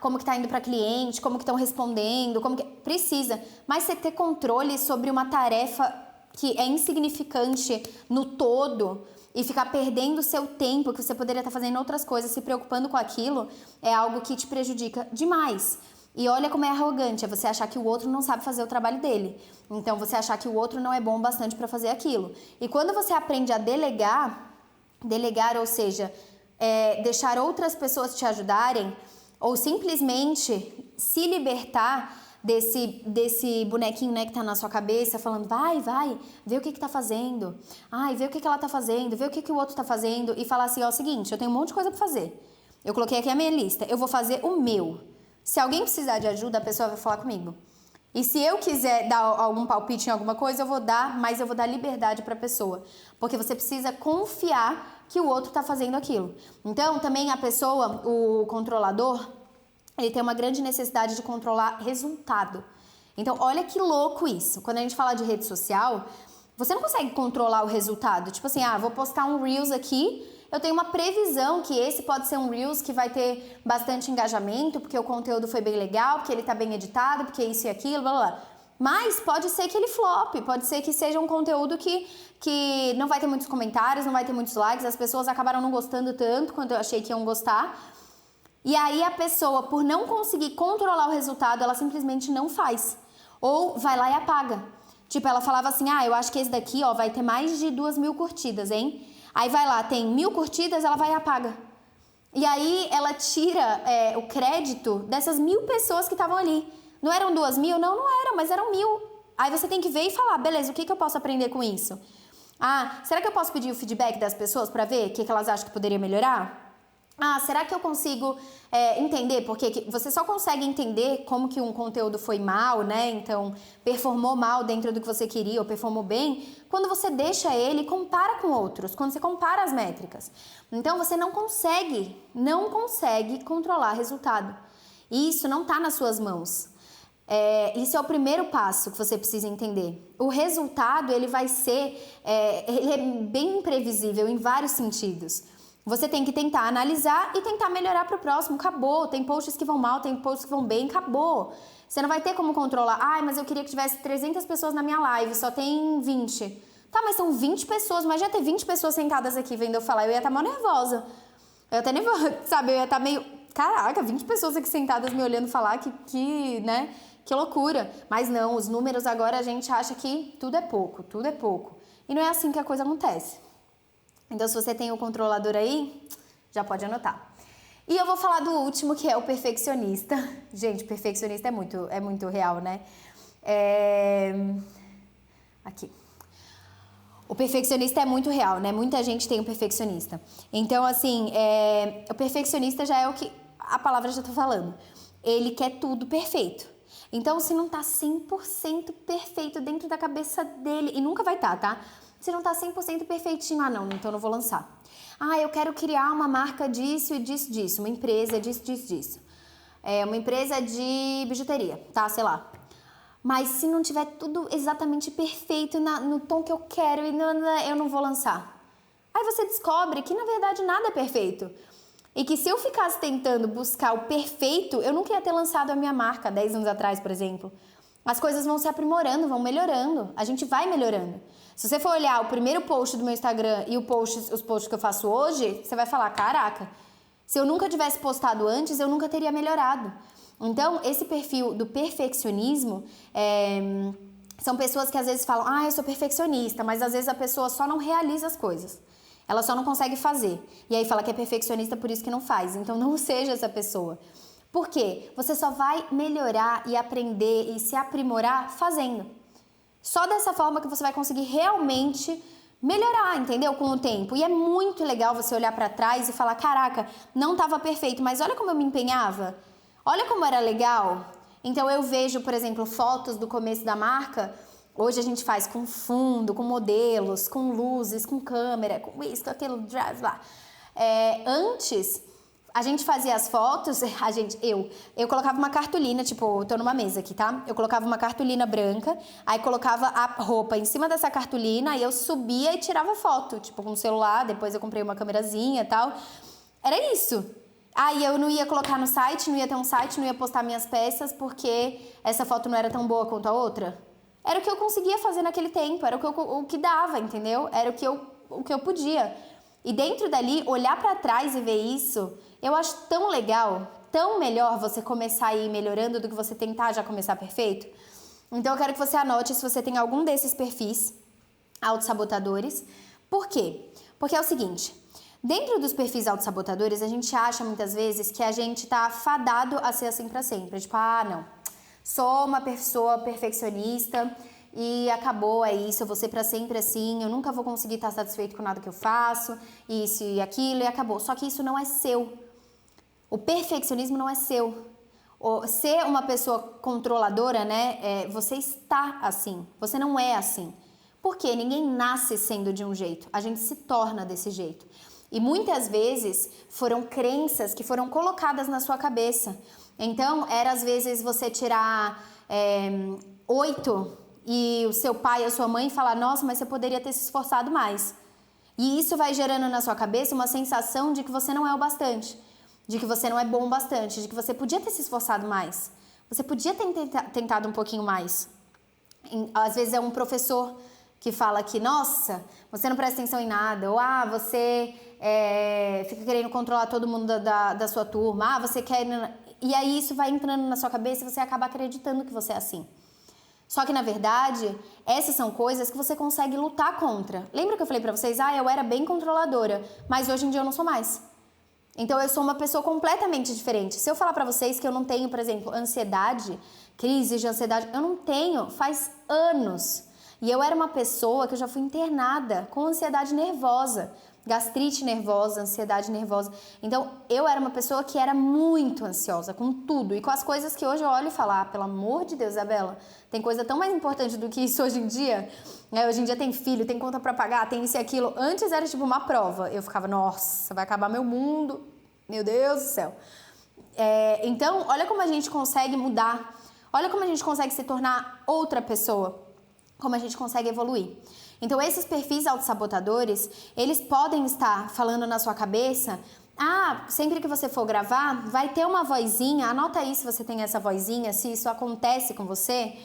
A: Como que tá indo para cliente, como que estão respondendo, precisa. Mas você ter controle sobre uma tarefa que é insignificante no todo e ficar perdendo o seu tempo, que você poderia estar fazendo outras coisas, se preocupando com aquilo, é algo que te prejudica demais. E olha como é arrogante, é você achar que o outro não sabe fazer o trabalho dele. Então, você achar que o outro não é bom o bastante para fazer aquilo. E quando você aprende a delegar, ou seja, deixar outras pessoas te ajudarem, ou simplesmente se libertar desse bonequinho, né, que tá na sua cabeça, falando, vai, vê o que tá fazendo. Vê o que ela tá fazendo, vê o que o outro tá fazendo. E falar assim, ó, é o seguinte, eu tenho um monte de coisa pra fazer. Eu coloquei aqui a minha lista, eu vou fazer o meu. Se alguém precisar de ajuda, a pessoa vai falar comigo. E se eu quiser dar algum palpite em alguma coisa, eu vou dar, mas eu vou dar liberdade para a pessoa. Porque você precisa confiar que o outro está fazendo aquilo. Então, também a pessoa, o controlador, ele tem uma grande necessidade de controlar resultado. Então, olha que louco isso. Quando a gente fala de rede social, você não consegue controlar o resultado. Tipo assim, vou postar um Reels aqui, eu tenho uma previsão que esse pode ser um Reels que vai ter bastante engajamento, porque o conteúdo foi bem legal, porque ele tá bem editado, porque isso e aquilo, blá blá blá. Mas pode ser que ele flop, pode ser que seja um conteúdo que não vai ter muitos comentários, não vai ter muitos likes, as pessoas acabaram não gostando tanto quanto eu achei que iam gostar. E aí a pessoa, por não conseguir controlar o resultado, ela simplesmente não faz. Ou vai lá e apaga. Tipo, ela falava assim, eu acho que esse daqui, ó, vai ter mais de 2.000 curtidas, hein? Aí vai lá, tem 1.000 curtidas, ela vai e apaga. E aí ela tira o crédito dessas 1.000 pessoas que estavam ali. Não eram 2.000? Não, não eram, mas eram 1.000. Aí você tem que ver e falar, beleza, o que eu posso aprender com isso? Ah, será que eu posso pedir o feedback das pessoas para ver o que elas acham que poderia melhorar? Ah, será que eu consigo entender? Porque você só consegue entender como que um conteúdo foi mal, né? Então, performou mal dentro do que você queria ou performou bem, quando você deixa ele e compara com outros, quando você compara as métricas. Então, você não consegue controlar resultado. E isso não está nas suas mãos. Isso é o primeiro passo que você precisa entender. O resultado, ele vai ser, ele é bem imprevisível em vários sentidos. Você tem que tentar analisar e tentar melhorar para o próximo. Acabou. Tem posts que vão mal, tem posts que vão bem. Acabou. Você não vai ter como controlar. Ai, mas eu queria que tivesse 300 pessoas na minha live. Só tem 20. Tá, mas são 20 pessoas. Mas já ter 20 pessoas sentadas aqui vendo eu falar, eu ia estar mó nervosa. Eu ia estar nervosa, sabe? Eu ia estar meio... Caraca, 20 pessoas aqui sentadas me olhando falar né? Que loucura. Mas não, os números agora a gente acha que tudo é pouco, tudo é pouco. E não é assim que a coisa acontece. Então, se você tem o controlador aí, já pode anotar. E eu vou falar do último, que é o perfeccionista. Gente, perfeccionista é muito real, né? Aqui. O perfeccionista é muito real, né? Muita gente tem um perfeccionista. Então, assim, o perfeccionista já é o que a palavra já tá falando. Ele quer tudo perfeito. Então, se não tá 100% perfeito dentro da cabeça dele, e nunca vai estar, tá? Se não tá 100% perfeitinho, não, então não vou lançar. Ah, eu quero criar uma marca disso e disso, uma empresa disso. Uma empresa de bijuteria, tá? Sei lá. Mas se não tiver tudo exatamente perfeito no tom que eu quero, eu não vou lançar. Aí você descobre que, na verdade, nada é perfeito. E que se eu ficasse tentando buscar o perfeito, eu nunca ia ter lançado a minha marca 10 anos atrás, por exemplo. As coisas vão se aprimorando, vão melhorando. A gente vai melhorando. Se você for olhar o primeiro post do meu Instagram e os posts que eu faço hoje, você vai falar, caraca, se eu nunca tivesse postado antes, eu nunca teria melhorado. Então, esse perfil do perfeccionismo, são pessoas que às vezes falam, eu sou perfeccionista, mas às vezes a pessoa só não realiza as coisas. Ela só não consegue fazer. E aí fala que é perfeccionista, por isso que não faz. Então, não seja essa pessoa. Por quê? Você só vai melhorar e aprender e se aprimorar fazendo. Só dessa forma que você vai conseguir realmente melhorar, entendeu? Com o tempo. E é muito legal você olhar pra trás e falar, caraca, não tava perfeito, mas olha como eu me empenhava. Olha como era legal. Então eu vejo, por exemplo, fotos do começo da marca. Hoje a gente faz com fundo, com modelos, com luzes, com câmera, com isso, com aquilo, lá. Antes... A gente fazia as fotos, eu colocava uma cartolina, tipo, tô numa mesa aqui, tá? Eu colocava uma cartolina branca, aí colocava a roupa em cima dessa cartolina, aí eu subia e tirava foto, tipo, com o celular, depois eu comprei uma câmerazinha e tal. Era isso. Aí eu não ia colocar no site, não ia ter um site, não ia postar minhas peças, porque essa foto não era tão boa quanto a outra. Era o que eu conseguia fazer naquele tempo, era o que dava, entendeu? Era o que eu podia. E dentro dali, olhar pra trás e ver isso, eu acho tão legal, tão melhor você começar a ir melhorando do que você tentar já começar perfeito. Então eu quero que você anote se você tem algum desses perfis autossabotadores. Por quê? Porque é o seguinte, dentro dos perfis autossabotadores, a gente acha muitas vezes que a gente tá fadado a ser assim pra sempre. Tipo, não, sou uma pessoa perfeccionista e acabou, é isso, eu vou ser pra sempre assim, eu nunca vou conseguir estar satisfeito com nada que eu faço, isso e aquilo, e acabou. Só que isso não é seu. O perfeccionismo não é seu. Ser uma pessoa controladora, né, você está assim, você não é assim. Por quê? Ninguém nasce sendo de um jeito, a gente se torna desse jeito. E muitas vezes foram crenças que foram colocadas na sua cabeça. Então, era às vezes você tirar 8 e o seu pai ou sua mãe falar, nossa, mas você poderia ter se esforçado mais. E isso vai gerando na sua cabeça uma sensação de que você não é o bastante, de que você não é bom o bastante, de que você podia ter se esforçado mais. Você podia ter tentado um pouquinho mais. Às vezes é um professor que fala que, nossa, você não presta atenção em nada, ou você fica querendo controlar todo mundo da sua turma, você quer... E aí isso vai entrando na sua cabeça e você acaba acreditando que você é assim. Só que, na verdade, essas são coisas que você consegue lutar contra. Lembra que eu falei pra vocês? Eu era bem controladora, mas hoje em dia eu não sou mais. Então eu sou uma pessoa completamente diferente. Se eu falar pra vocês que eu não tenho, por exemplo, ansiedade, crise de ansiedade, eu não tenho faz anos. E eu era uma pessoa que eu já fui internada com ansiedade nervosa, gastrite nervosa, ansiedade nervosa. Então eu era uma pessoa que era muito ansiosa com tudo e com as coisas que hoje eu olho e falo, ah, pelo amor de Deus, Isabela, tem coisa tão mais importante do que isso hoje em dia. Hoje em dia tem filho, tem conta pra pagar, tem isso e aquilo. Antes era tipo uma prova. Eu ficava, nossa, vai acabar meu mundo. Meu Deus do céu. Então, olha como a gente consegue mudar. Olha como a gente consegue se tornar outra pessoa. Como a gente consegue evoluir. Então, esses perfis autossabotadores, eles podem estar falando na sua cabeça, sempre que você for gravar, vai ter uma vozinha, anota aí se você tem essa vozinha, se isso acontece com você,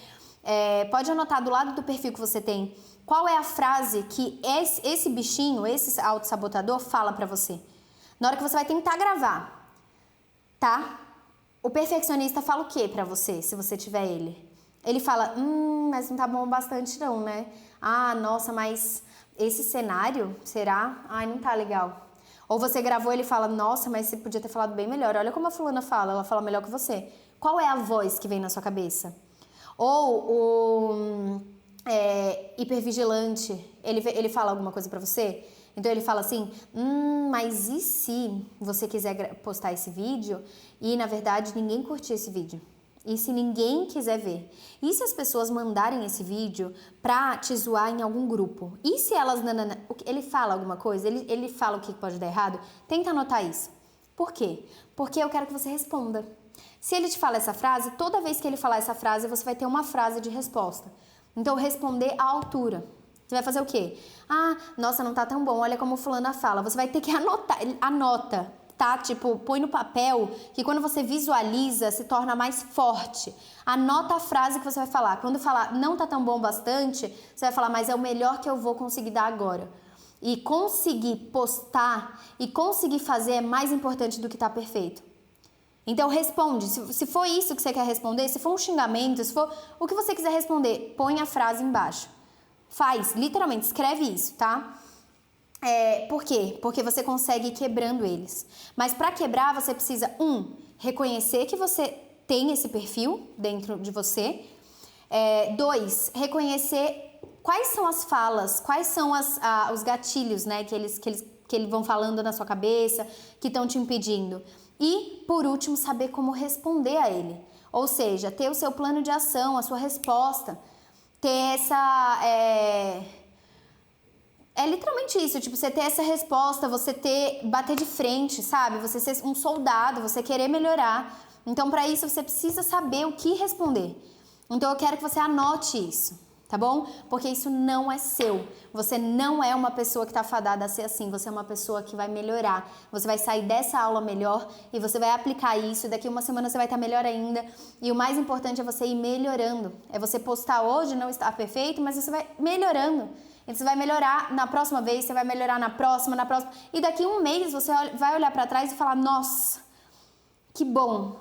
A: pode anotar do lado do perfil que você tem, qual é a frase que esse bichinho, esse autossabotador fala pra você. Na hora que você vai tentar gravar, tá? O perfeccionista fala o que pra você, se você tiver ele? Ele fala, mas não tá bom bastante não, né? Ah, nossa, mas esse cenário, será? Ai, não tá legal. Ou você gravou e ele fala, nossa, mas você podia ter falado bem melhor. Olha como a fulana fala, ela fala melhor que você. Qual é a voz que vem na sua cabeça? Ou o hipervigilante, ele fala alguma coisa pra você? Então ele fala assim, mas e se você quiser postar esse vídeo e na verdade ninguém curtir esse vídeo? E se ninguém quiser ver? E se as pessoas mandarem esse vídeo pra te zoar em algum grupo? E se elas... Ele fala alguma coisa? Ele fala o que pode dar errado? Tenta anotar isso. Por quê? Porque eu quero que você responda. Se ele te fala essa frase, toda vez que ele falar essa frase, você vai ter uma frase de resposta. Então, responder à altura. Você vai fazer o quê? Nossa, não tá tão bom, olha como fulana fala. Você vai ter que anotar, anota, tá? Tipo, põe no papel, que quando você visualiza, se torna mais forte. Anota a frase que você vai falar. Quando falar, não tá tão bom bastante, você vai falar, mas é o melhor que eu vou conseguir dar agora. E conseguir postar e conseguir fazer é mais importante do que tá perfeito. Então responde, se for isso que você quer responder, se for um xingamento, se for o que você quiser responder, põe a frase embaixo. Faz, literalmente, escreve isso, tá? Por quê? Porque você consegue ir quebrando eles. Mas para quebrar, você precisa, reconhecer que você tem esse perfil dentro de você. 2, reconhecer quais são as falas, quais são os gatilhos, né, que eles vão falando na sua cabeça, que estão te impedindo. E, por último, saber como responder a ele. Ou seja, ter o seu plano de ação, a sua resposta. Ter essa... É literalmente isso, tipo, você ter essa resposta, você bater de frente, sabe? Você ser um soldado, você querer melhorar. Então, para isso, você precisa saber o que responder. Então, eu quero que você anote isso, tá bom? Porque isso não é seu. Você não é uma pessoa que tá fadada a ser assim. Você é uma pessoa que vai melhorar. Você vai sair dessa aula melhor e você vai aplicar isso. Daqui uma semana você vai estar melhor ainda. E o mais importante é você ir melhorando. É você postar hoje, não está perfeito, mas você vai melhorando. E você vai melhorar na próxima vez, você vai melhorar na próxima. E daqui um mês você vai olhar pra trás e falar, nossa, que bom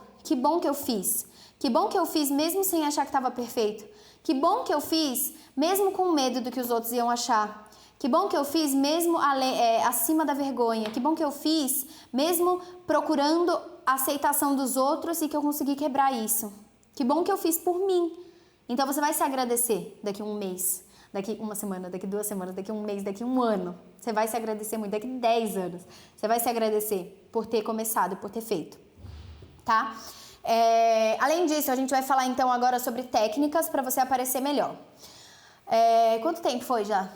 A: que eu fiz. Que bom que eu fiz mesmo sem achar que estava perfeito. Que bom que eu fiz mesmo com medo do que os outros iam achar. Que bom que eu fiz mesmo acima da vergonha. Que bom que eu fiz mesmo procurando a aceitação dos outros e que eu consegui quebrar isso. Que bom que eu fiz por mim. Então você vai se agradecer daqui um mês. Daqui uma semana, daqui 2 semanas, daqui um mês, daqui um ano. Você vai se agradecer muito, daqui 10 anos. Você vai se agradecer por ter começado, por ter feito, tá? Além disso, a gente vai falar então agora sobre técnicas para você aparecer melhor. Quanto tempo foi já?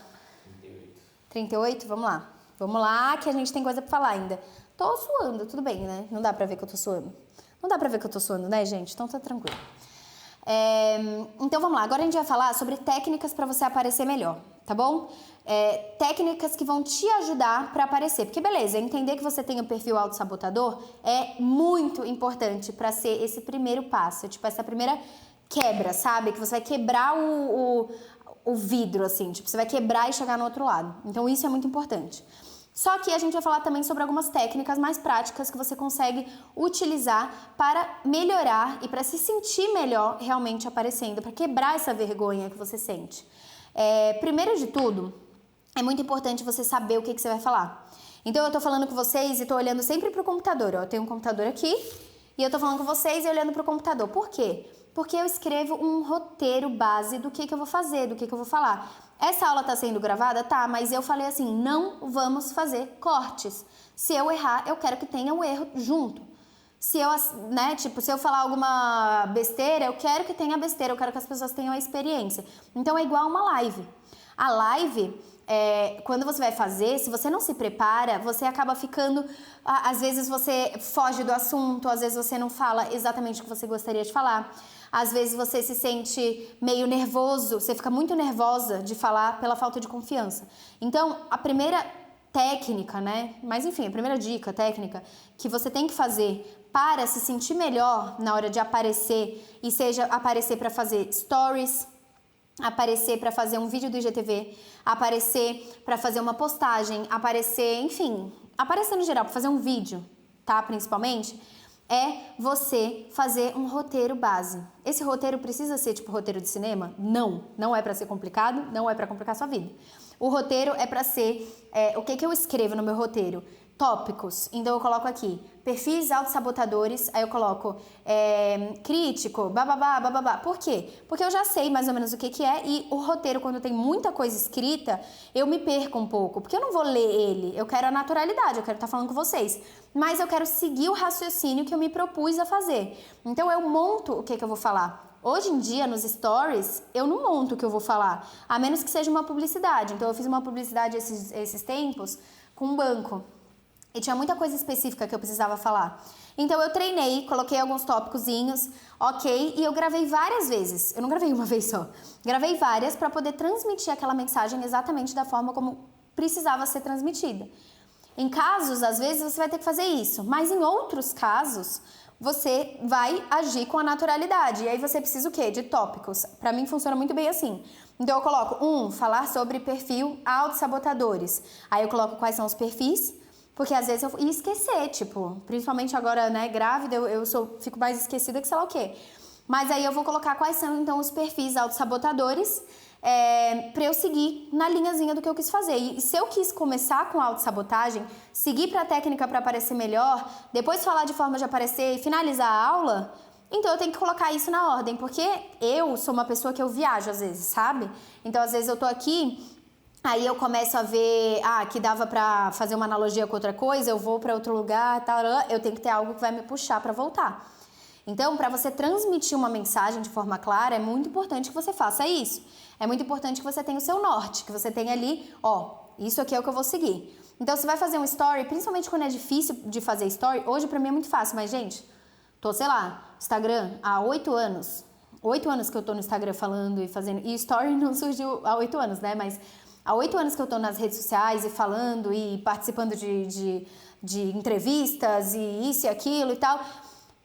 A: 38? Vamos lá. Vamos lá que a gente tem coisa pra falar ainda. Tô suando, tudo bem, né? Não dá pra ver que eu tô suando. Não dá pra ver que eu tô suando, né, gente? Então tá tranquilo. Então vamos lá, agora a gente vai falar sobre técnicas para você aparecer melhor, tá bom? Técnicas que vão te ajudar para aparecer, porque beleza, entender que você tem um perfil autossabotador é muito importante para ser esse primeiro passo, tipo essa primeira quebra, sabe? Que você vai quebrar o vidro, assim, tipo, você vai quebrar e chegar no outro lado. Então isso é muito importante. Só que a gente vai falar também sobre algumas técnicas mais práticas que você consegue utilizar para melhorar e para se sentir melhor realmente aparecendo, para quebrar essa vergonha que você sente. Primeiro de tudo, é muito importante você saber o que você vai falar. Então eu tô falando com vocês e tô olhando sempre pro computador. Eu tenho um computador aqui e eu tô falando com vocês e olhando pro computador. Por quê? Porque eu escrevo um roteiro base do que eu vou fazer, do que eu vou falar. Essa aula tá sendo gravada? Tá, mas eu falei assim, não vamos fazer cortes. Se eu errar, eu quero que tenha um erro junto. Se eu, né, tipo, se eu falar alguma besteira, eu quero que tenha besteira, eu quero que as pessoas tenham a experiência. Então é igual uma live. A live, quando você vai fazer, se você não se prepara, você acaba ficando, às vezes você foge do assunto, às vezes você não fala exatamente o que você gostaria de falar. Às vezes você se sente meio nervoso, você fica muito nervosa de falar pela falta de confiança. Então, a primeira técnica, né? Mas enfim, a primeira dica técnica que você tem que fazer para se sentir melhor na hora de aparecer, e seja aparecer para fazer stories, aparecer para fazer um vídeo do IGTV, aparecer para fazer uma postagem, aparecer, enfim, aparecer no geral, para fazer um vídeo, tá? Principalmente, é você fazer um roteiro base. Esse roteiro precisa ser tipo roteiro de cinema? Não, não é para ser complicado, não é para complicar a sua vida. O roteiro é para ser, o que eu escrevo no meu roteiro? Tópicos. Então eu coloco aqui, perfis autossabotadores, aí eu coloco crítico, bababá, bababá. Por quê? Porque eu já sei mais ou menos o que é, e o roteiro, quando tem muita coisa escrita, eu me perco um pouco, porque eu não vou ler ele, eu quero a naturalidade, eu quero estar falando com vocês, mas eu quero seguir o raciocínio que eu me propus a fazer. Então eu monto o que eu vou falar. Hoje em dia, nos stories, eu não monto o que eu vou falar, a menos que seja uma publicidade. Então eu fiz uma publicidade esses tempos com um banco. E tinha muita coisa específica que eu precisava falar. Então eu treinei, coloquei alguns tópicozinhos, ok, e eu gravei várias vezes. Eu não gravei uma vez só. Gravei várias para poder transmitir aquela mensagem exatamente da forma como precisava ser transmitida. Em casos, às vezes, você vai ter que fazer isso. Mas em outros casos, você vai agir com a naturalidade. E aí você precisa o quê? De tópicos. Para mim funciona muito bem assim. Então eu coloco, falar sobre perfil autossabotadores. Aí eu coloco quais são os perfis. Porque às vezes eu ia esquecer, tipo, principalmente agora, né, grávida, fico mais esquecida que sei lá o quê. Mas aí eu vou colocar quais são, então, os perfis autossabotadores pra eu seguir na linhazinha do que eu quis fazer. E se eu quis começar com autossabotagem, seguir pra técnica pra aparecer melhor, depois falar de forma de aparecer e finalizar a aula, então eu tenho que colocar isso na ordem, porque eu sou uma pessoa que eu viajo às vezes, sabe? Então às vezes eu tô aqui... Aí eu começo a ver, que dava pra fazer uma analogia com outra coisa, eu vou pra outro lugar, tal, eu tenho que ter algo que vai me puxar pra voltar. Então, pra você transmitir uma mensagem de forma clara, é muito importante que você faça isso. É muito importante que você tenha o seu norte, que você tenha ali, isso aqui é o que eu vou seguir. Então, você vai fazer um story, principalmente quando é difícil de fazer story, hoje pra mim é muito fácil, mas gente, tô, sei lá, Instagram há 8 anos. 8 anos que eu tô no Instagram falando e fazendo, e story não surgiu há 8 anos, né, mas... Há 8 anos que eu tô nas redes sociais e falando e participando de entrevistas e isso e aquilo e tal.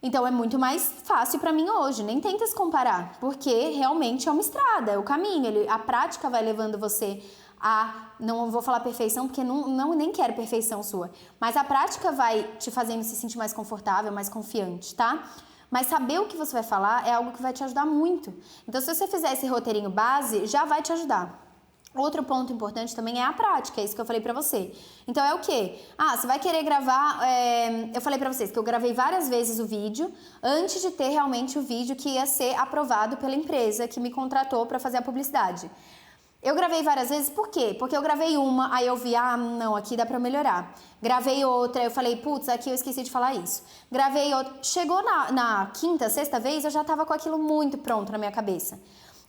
A: Então é muito mais fácil pra mim hoje. Nem tenta se comparar, porque realmente é uma estrada, é o caminho. A prática vai levando você a... Não vou falar perfeição, porque nem quero perfeição sua. Mas a prática vai te fazendo se sentir mais confortável, mais confiante, tá? Mas saber o que você vai falar é algo que vai te ajudar muito. Então se você fizer esse roteirinho base, já vai te ajudar. Outro ponto importante também é a prática, é isso que eu falei pra você. Então é o quê? Você vai querer gravar... eu falei pra vocês que eu gravei várias vezes o vídeo antes de ter realmente o vídeo que ia ser aprovado pela empresa que me contratou pra fazer a publicidade. Eu gravei várias vezes, por quê? Porque eu gravei uma, aí eu vi, não, aqui dá pra melhorar. Gravei outra, eu falei, putz, aqui eu esqueci de falar isso. Gravei outra. Chegou na quinta, sexta vez, eu já tava com aquilo muito pronto na minha cabeça.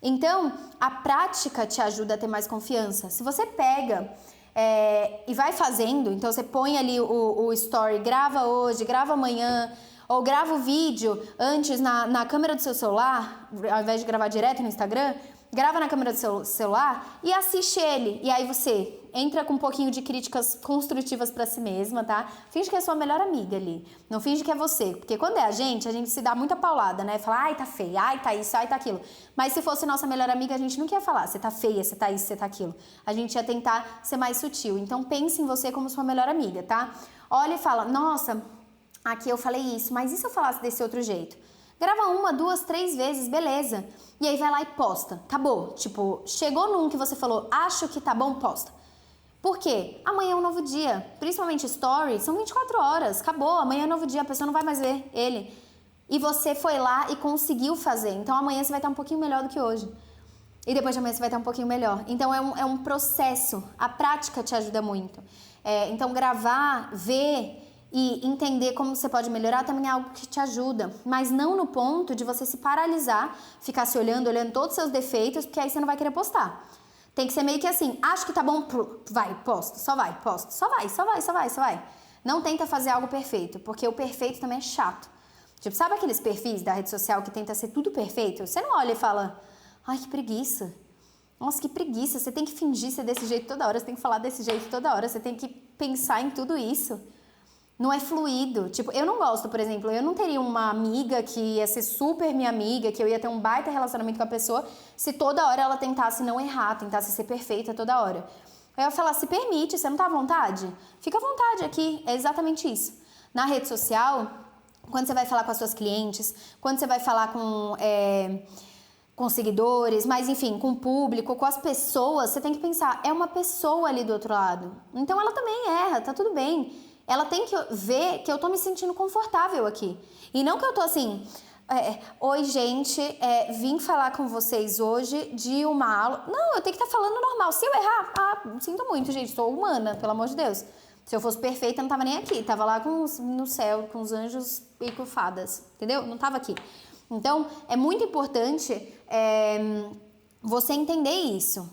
A: Então, a prática te ajuda a ter mais confiança. Se você pega e vai fazendo, então você põe ali o story, grava hoje, grava amanhã, ou grava o vídeo antes na câmera do seu celular, ao invés de gravar direto no Instagram, grava na câmera do seu celular e assiste ele. E aí você entra com um pouquinho de críticas construtivas pra si mesma, tá? Finge que é sua melhor amiga ali. Não finge que é você. Porque quando é a gente se dá muita paulada, né? Fala, ai, tá feia, ai, tá isso, ai, tá aquilo. Mas se fosse nossa melhor amiga, a gente não ia falar, você tá feia, você tá isso, você tá aquilo. A gente ia tentar ser mais sutil. Então pense em você como sua melhor amiga, tá? Olha e fala, nossa, aqui eu falei isso, mas e se eu falasse desse outro jeito? Grava 1, 2, 3 vezes, beleza. E aí vai lá e posta. Acabou. Tipo, chegou num que você falou, acho que tá bom, posta. Por quê? Amanhã é um novo dia. Principalmente stories, são 24 horas. Acabou, amanhã é um novo dia, a pessoa não vai mais ver ele. E você foi lá e conseguiu fazer. Então amanhã você vai estar um pouquinho melhor do que hoje. E depois de amanhã você vai estar um pouquinho melhor. Então é um processo. A prática te ajuda muito. Então gravar, ver e entender como você pode melhorar também é algo que te ajuda. Mas não no ponto de você se paralisar, ficar se olhando todos os seus defeitos, porque aí você não vai querer postar. Tem que ser meio que assim, acho que tá bom, vai, posto, só vai, posto, só vai. Não tenta fazer algo perfeito, porque o perfeito também é chato. Tipo, sabe aqueles perfis da rede social que tenta ser tudo perfeito? Você não olha e fala, ai, que preguiça. Nossa, que preguiça, você tem que fingir ser desse jeito toda hora, você tem que falar desse jeito toda hora, você tem que pensar em tudo isso. Não é fluido. Tipo, eu não gosto, por exemplo, eu não teria uma amiga que ia ser super minha amiga, que eu ia ter um baita relacionamento com a pessoa, se toda hora ela tentasse não errar, tentasse ser perfeita toda hora. Eu ia falar, se permite, você não tá à vontade? Fica à vontade aqui, é exatamente isso. Na rede social, quando você vai falar com as suas clientes, quando você vai falar com seguidores, mas enfim, com o público, com as pessoas, você tem que pensar, é uma pessoa ali do outro lado. Então ela também erra, tá tudo bem. Ela tem que ver que eu tô me sentindo confortável aqui. E não que eu tô assim, oi gente, vim falar com vocês hoje de uma aula. Não, eu tenho que estar falando normal. Se eu errar, sinto muito, gente, sou humana, pelo amor de Deus. Se eu fosse perfeita, eu não tava nem aqui. Tava lá no céu, com os anjos e com fadas, entendeu? Não tava aqui. Então, é muito importante você entender isso.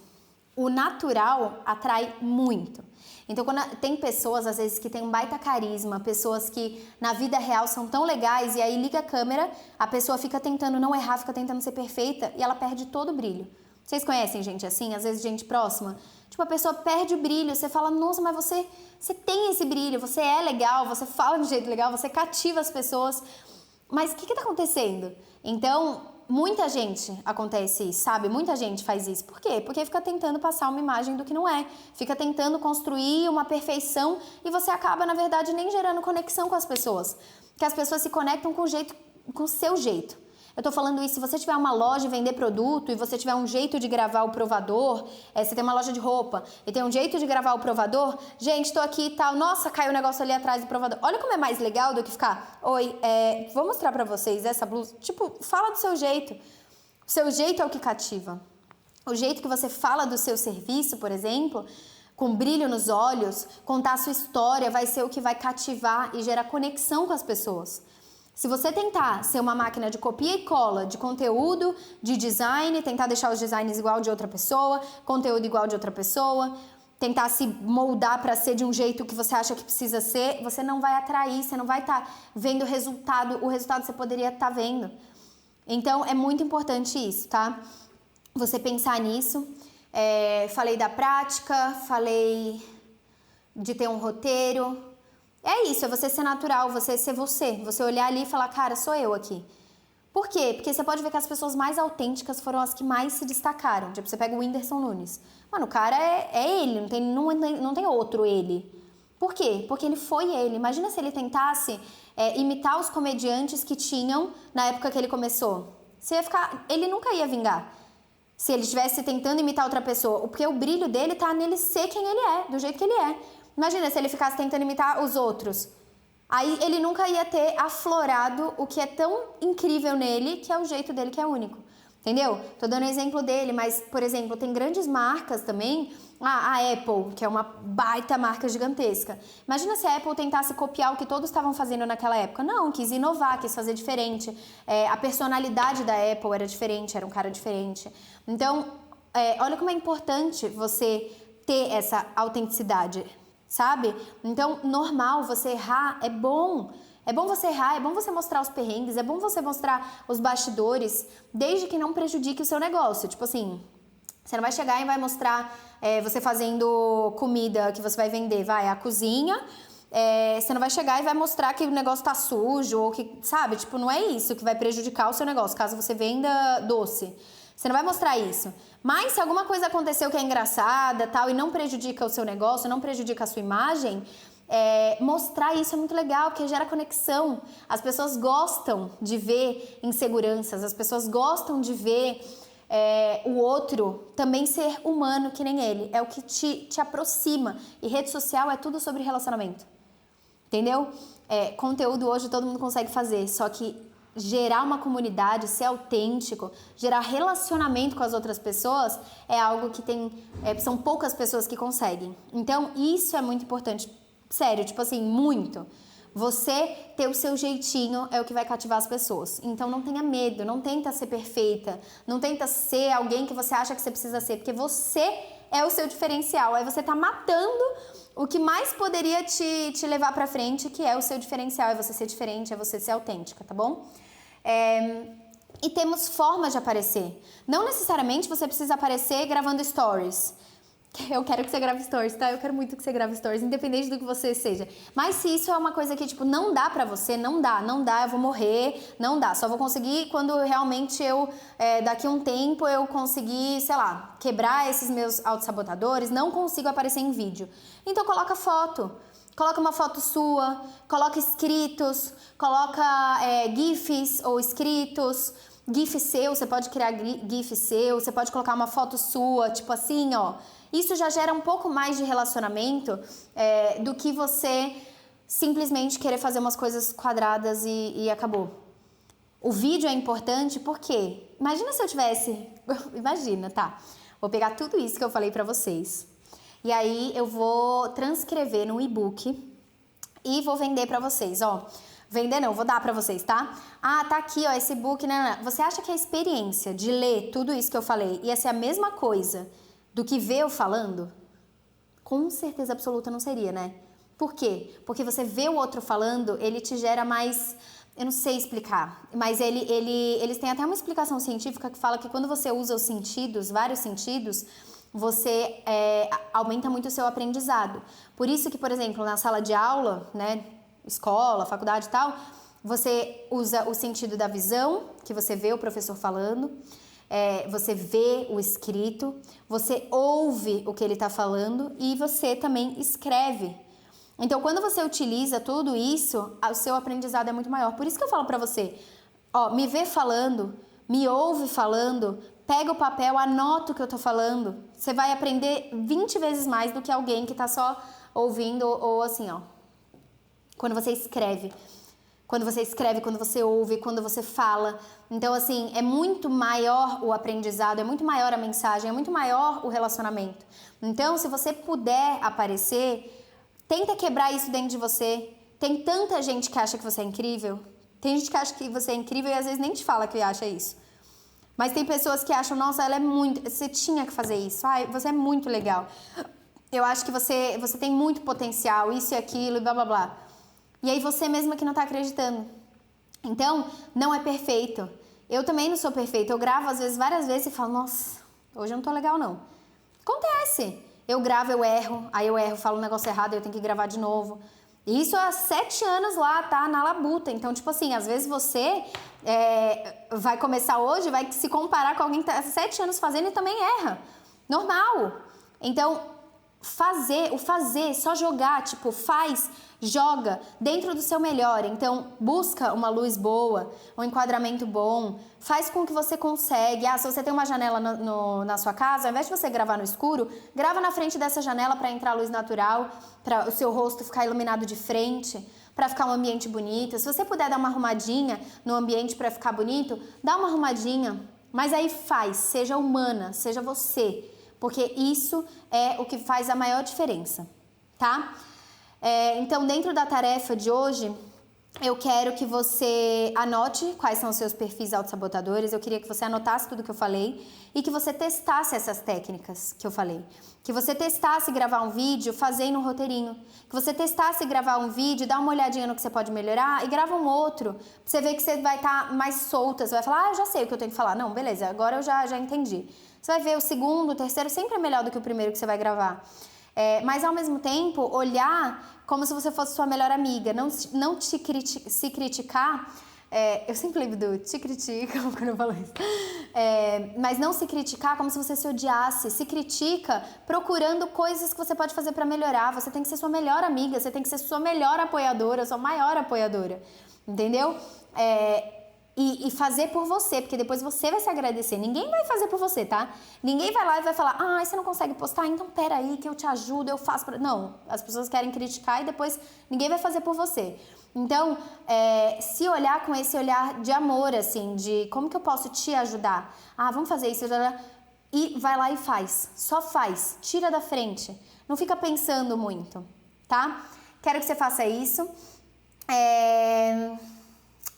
A: O natural atrai muito. Então, quando tem pessoas, às vezes, que tem um baita carisma, pessoas que na vida real são tão legais, e aí liga a câmera, a pessoa fica tentando não errar, fica tentando ser perfeita, e ela perde todo o brilho. Vocês conhecem gente assim? Às vezes gente próxima? Tipo, a pessoa perde o brilho, você fala, nossa, mas você tem esse brilho, você é legal, você fala de jeito legal, você cativa as pessoas, mas o que tá acontecendo? Então, muita gente acontece isso, sabe? Muita gente faz isso. Por quê? Porque fica tentando passar uma imagem do que não é. Fica tentando construir uma perfeição e você acaba, na verdade, nem gerando conexão com as pessoas. Porque as pessoas se conectam com o seu jeito. Eu tô falando isso, se você tiver uma loja e vender produto e você tiver um jeito de gravar o provador, você tem uma loja de roupa e tem um jeito de gravar o provador, gente, tô aqui e tal, nossa, caiu um negócio ali atrás do provador. Olha como é mais legal do que ficar, oi, vou mostrar pra vocês essa blusa. Tipo, fala do seu jeito. O seu jeito é o que cativa. O jeito que você fala do seu serviço, por exemplo, com brilho nos olhos, contar a sua história, vai ser o que vai cativar e gerar conexão com as pessoas. Se você tentar ser uma máquina de copia e cola de conteúdo, de design, tentar deixar os designs igual de outra pessoa, conteúdo igual de outra pessoa, tentar se moldar para ser de um jeito que você acha que precisa ser, você não vai atrair, você não vai estar vendo o resultado você poderia estar vendo. Então, é muito importante isso, tá? Você pensar nisso. Falei da prática, falei de ter um roteiro. É isso, é você ser natural, você ser você. Você olhar ali e falar, cara, sou eu aqui. Por quê? Porque você pode ver que as pessoas mais autênticas foram as que mais se destacaram. Tipo, você pega o Whindersson Nunes. Mano, o cara é ele, não tem outro ele. Por quê? Porque ele foi ele. Imagina se ele tentasse imitar os comediantes que tinham na época que ele começou. Ele nunca ia vingar. Se ele estivesse tentando imitar outra pessoa. Porque o brilho dele tá nele ser quem ele é, do jeito que ele é. Imagina se ele ficasse tentando imitar os outros. Aí ele nunca ia ter aflorado o que é tão incrível nele, que é o jeito dele que é único. Entendeu? Tô dando exemplo dele, mas, por exemplo, tem grandes marcas também. A Apple, que é uma baita marca gigantesca. Imagina se a Apple tentasse copiar o que todos estavam fazendo naquela época. Não, quis inovar, quis fazer diferente. A personalidade da Apple era diferente, era um cara diferente. Então, olha como é importante você ter essa autenticidade. Sabe? Então, normal, você errar é bom. É bom você errar, é bom você mostrar os perrengues, é bom você mostrar os bastidores, desde que não prejudique o seu negócio. Tipo assim, você não vai chegar e vai mostrar você fazendo comida que você vai vender, a cozinha. Você não vai chegar e vai mostrar que o negócio tá sujo, ou que, sabe? Tipo, não é isso que vai prejudicar o seu negócio, caso você venda doce. Você não vai mostrar isso. Mas se alguma coisa aconteceu que é engraçada, tal, e não prejudica o seu negócio, não prejudica a sua imagem, mostrar isso é muito legal, porque gera conexão. As pessoas gostam de ver inseguranças, as pessoas gostam de ver o outro também ser humano que nem ele. É o que te aproxima. E rede social é tudo sobre relacionamento. Entendeu? Conteúdo hoje todo mundo consegue fazer, só que gerar uma comunidade, ser autêntico, gerar relacionamento com as outras pessoas é algo que são poucas pessoas que conseguem. Então, isso é muito importante. Sério, tipo assim, muito. Você ter o seu jeitinho é o que vai cativar as pessoas. Então, não tenha medo, não tenta ser perfeita, não tenta ser alguém que você acha que você precisa ser, porque você é o seu diferencial. Aí você tá matando o que mais poderia te levar pra frente, que é o seu diferencial, é você ser diferente, é você ser autêntica, tá bom? E temos formas de aparecer. Não necessariamente você precisa aparecer gravando stories. Eu quero que você grave stories, tá? Eu quero muito que você grave stories, independente do que você seja. Mas se isso é uma coisa que, tipo, não dá pra você, não dá, eu vou morrer, não dá. Só vou conseguir quando realmente daqui a um tempo, eu conseguir, sei lá, quebrar esses meus autossabotadores, não consigo aparecer em vídeo. Então, coloca foto. Coloca uma foto sua, coloca escritos, coloca GIFs ou escritos, GIF seu, você pode criar GIF seu, você pode colocar uma foto sua, tipo assim, ó. Isso já gera um pouco mais de relacionamento do que você simplesmente querer fazer umas coisas quadradas e acabou. O vídeo é importante porque, imagina se eu tivesse, imagina, tá? Vou pegar tudo isso que eu falei pra vocês. E aí eu vou transcrever no e-book e vou vender pra vocês, ó. Vender não, vou dar pra vocês, tá? Ah, tá aqui, ó, esse e-book, né? Você acha que a experiência de ler tudo isso que eu falei ia ser a mesma coisa do que ver eu falando? Com certeza absoluta não seria, né? Por quê? Porque você vê o outro falando, ele te gera mais... Eu não sei explicar, mas eles têm até uma explicação científica que fala que quando você usa os sentidos, vários sentidos, você aumenta muito o seu aprendizado. Por isso que, por exemplo, na sala de aula, né, escola, faculdade e tal, você usa o sentido da visão, que você vê o professor falando, você vê o escrito, você ouve o que ele está falando e você também escreve. Então, quando você utiliza tudo isso, o seu aprendizado é muito maior. Por isso que eu falo pra você, ó, me vê falando, me ouve falando, pega o papel, anota o que eu tô falando. Você vai aprender 20 vezes mais do que alguém que tá só ouvindo ou assim, ó. Quando você escreve, quando você ouve, quando você fala. Então, assim, é muito maior o aprendizado, é muito maior a mensagem, é muito maior o relacionamento. Então, se você puder aparecer, tenta quebrar isso dentro de você. Tem tanta gente que acha que você é incrível. Tem gente que acha que você é incrível e às vezes nem te fala que acha isso. Mas tem pessoas que acham, nossa, ela é muito... Você tinha que fazer isso. Ai, você é muito legal. Eu acho que você tem muito potencial, isso e aquilo, e blá, blá, blá. E aí você mesma que não tá acreditando. Então, não é perfeito. Eu também não sou perfeita. Eu gravo, às vezes, várias vezes e falo, nossa, hoje eu não tô legal, não. Acontece. Eu gravo, eu erro, aí eu erro, falo um negócio errado, eu tenho que gravar de novo. E isso há 7 anos lá, tá? Na labuta. Então, tipo assim, às vezes você vai começar hoje, vai se comparar com alguém que tá há 7 anos fazendo e também erra. Normal. Então, fazer, só jogar, tipo, faz, joga dentro do seu melhor. Então, busca uma luz boa, um enquadramento bom, faz com que você consegue. Se você tem uma janela na sua casa, ao invés de você gravar no escuro, grava na frente dessa janela para entrar luz natural, para o seu rosto ficar iluminado de frente, para ficar um ambiente bonito. Se você puder dar uma arrumadinha no ambiente para ficar bonito, dá uma arrumadinha. Mas aí faz, seja humana, seja você. Porque isso é o que faz a maior diferença, tá? Então, dentro da tarefa de hoje, eu quero que você anote quais são os seus perfis autossabotadores. Eu queria que você anotasse tudo que eu falei e que você testasse essas técnicas que eu falei. Que você testasse gravar um vídeo fazendo um roteirinho. Que você testasse gravar um vídeo, dar uma olhadinha no que você pode melhorar e grava um outro. Pra você ver que você vai estar mais solta. Você vai falar, eu já sei o que eu tenho que falar. Não, beleza, agora eu já entendi. Você vai ver o segundo, o terceiro sempre é melhor do que o primeiro que você vai gravar. Mas ao mesmo tempo, olhar como se você fosse sua melhor amiga. Não se criticar. Eu sempre lembro do te critica quando eu falo isso. Mas não se criticar como se você se odiasse. Se critica procurando coisas que você pode fazer para melhorar. Você tem que ser sua melhor amiga, você tem que ser sua melhor apoiadora, sua maior apoiadora. Entendeu? e fazer por você, porque depois você vai se agradecer. Ninguém vai fazer por você, tá? Ninguém vai lá e vai falar, ah, você não consegue postar? Então peraí que eu te ajudo, eu faço. Não, as pessoas querem criticar e depois ninguém vai fazer por você. Então, se olhar com esse olhar de amor, assim, de como que eu posso te ajudar? Ah, vamos fazer isso, e vai lá e faz. Só faz, tira da frente. Não fica pensando muito, tá? Quero que você faça isso.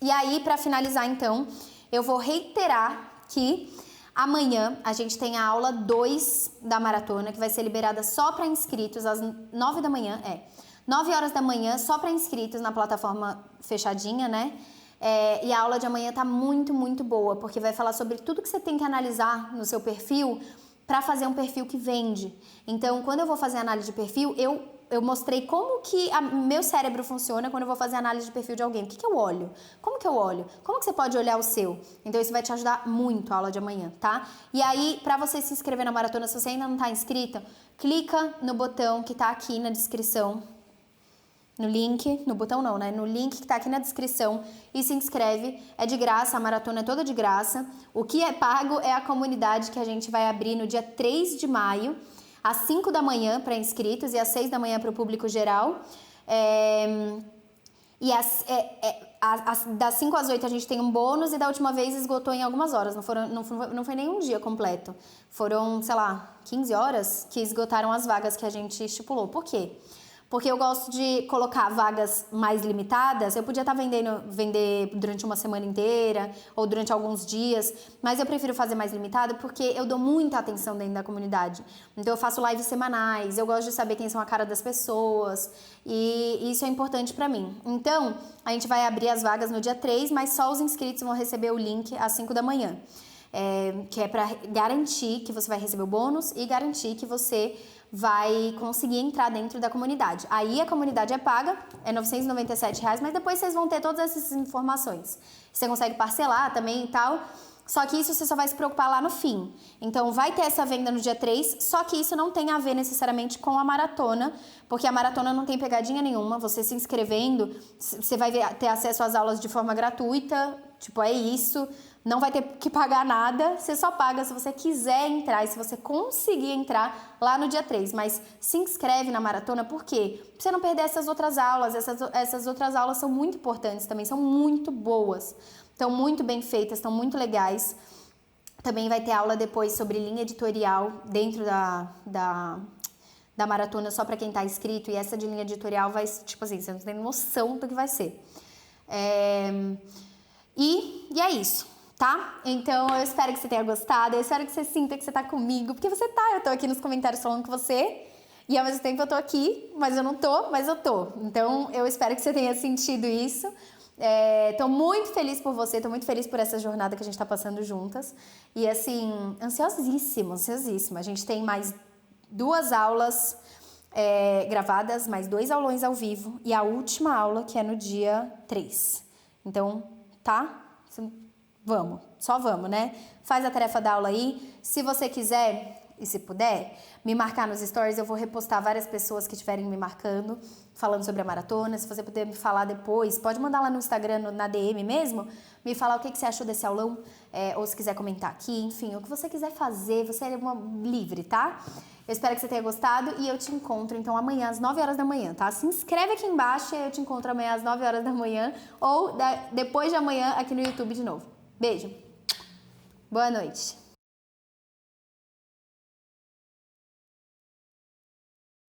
A: E aí, para finalizar, então, eu vou reiterar que amanhã a gente tem a aula 2 da maratona, que vai ser liberada só para inscritos às 9 da manhã. 9 horas da manhã, só para inscritos na plataforma fechadinha, né? E a aula de amanhã tá muito, muito boa, porque vai falar sobre tudo que você tem que analisar no seu perfil para fazer um perfil que vende. Então, quando eu vou fazer análise de perfil, eu mostrei como que meu cérebro funciona quando eu vou fazer análise de perfil de alguém. O que eu olho? Como que eu olho? Como que você pode olhar o seu? Então, isso vai te ajudar muito a aula de amanhã, tá? E aí, para você se inscrever na maratona, se você ainda não tá inscrita, clica no botão que tá aqui na descrição. No link, no botão não, né? No link que tá aqui na descrição e se inscreve. É de graça, a maratona é toda de graça. O que é pago é a comunidade que a gente vai abrir no dia 3 de maio, às 5 da manhã para inscritos e às 6 da manhã para o público geral. E das 5 às 8 a gente tem um bônus e da última vez esgotou em algumas horas, não foi nem um dia completo. Foram, sei lá, 15 horas que esgotaram as vagas que a gente estipulou. Por quê? Porque eu gosto de colocar vagas mais limitadas. Eu podia estar vender durante uma semana inteira ou durante alguns dias, mas eu prefiro fazer mais limitado porque eu dou muita atenção dentro da comunidade. Então eu faço lives semanais, eu gosto de saber quem são a cara das pessoas e isso é importante pra mim. Então, a gente vai abrir as vagas no dia 3, mas só os inscritos vão receber o link às 5 da manhã. Que é para garantir que você vai receber o bônus e garantir que você vai conseguir entrar dentro da comunidade. Aí a comunidade é paga, é R$ 997, mas depois vocês vão ter todas essas informações. Você consegue parcelar também e tal, só que isso você só vai se preocupar lá no fim. Então vai ter essa venda no dia 3, só que isso não tem a ver necessariamente com a maratona, porque a maratona não tem pegadinha nenhuma. Você se inscrevendo, você vai ter acesso às aulas de forma gratuita, tipo, é isso. Não vai ter que pagar nada, você só paga se você quiser entrar e se você conseguir entrar lá no dia 3. Mas se inscreve na maratona, por quê? Pra você não perder essas outras aulas. Essas outras aulas são muito importantes também, são muito boas. Estão muito bem feitas, estão muito legais. Também vai ter aula depois sobre linha editorial dentro da maratona, só para quem tá inscrito. E essa de linha editorial vai, tipo assim, você não tem noção do que vai ser. E é isso. Tá? Então eu espero que você tenha gostado, eu espero que você sinta que você tá comigo, porque você tá, eu tô aqui nos comentários falando com você, e ao mesmo tempo eu tô aqui, mas eu não tô, mas eu tô. Então eu espero que você tenha sentido isso. Tô muito feliz por você, tô muito feliz por essa jornada que a gente tá passando juntas. E assim, ansiosíssima, ansiosíssima. A gente tem mais 2 aulas gravadas, mais 2 aulões ao vivo, e a última aula que é no dia 3. Então, tá? Vamos, só vamos, né? Faz a tarefa da aula aí. Se você quiser e se puder, me marcar nos stories, eu vou repostar várias pessoas que estiverem me marcando, falando sobre a maratona. Se você puder me falar depois, pode mandar lá no Instagram, na DM mesmo, me falar o que você achou desse aulão, ou se quiser comentar aqui, enfim, o que você quiser fazer, você é livre, tá? Eu espero que você tenha gostado e eu te encontro, então, amanhã às 9 horas da manhã, tá? Se inscreve aqui embaixo e eu te encontro amanhã às 9 horas da manhã ou depois de amanhã aqui no YouTube de novo. Beijo. Boa noite.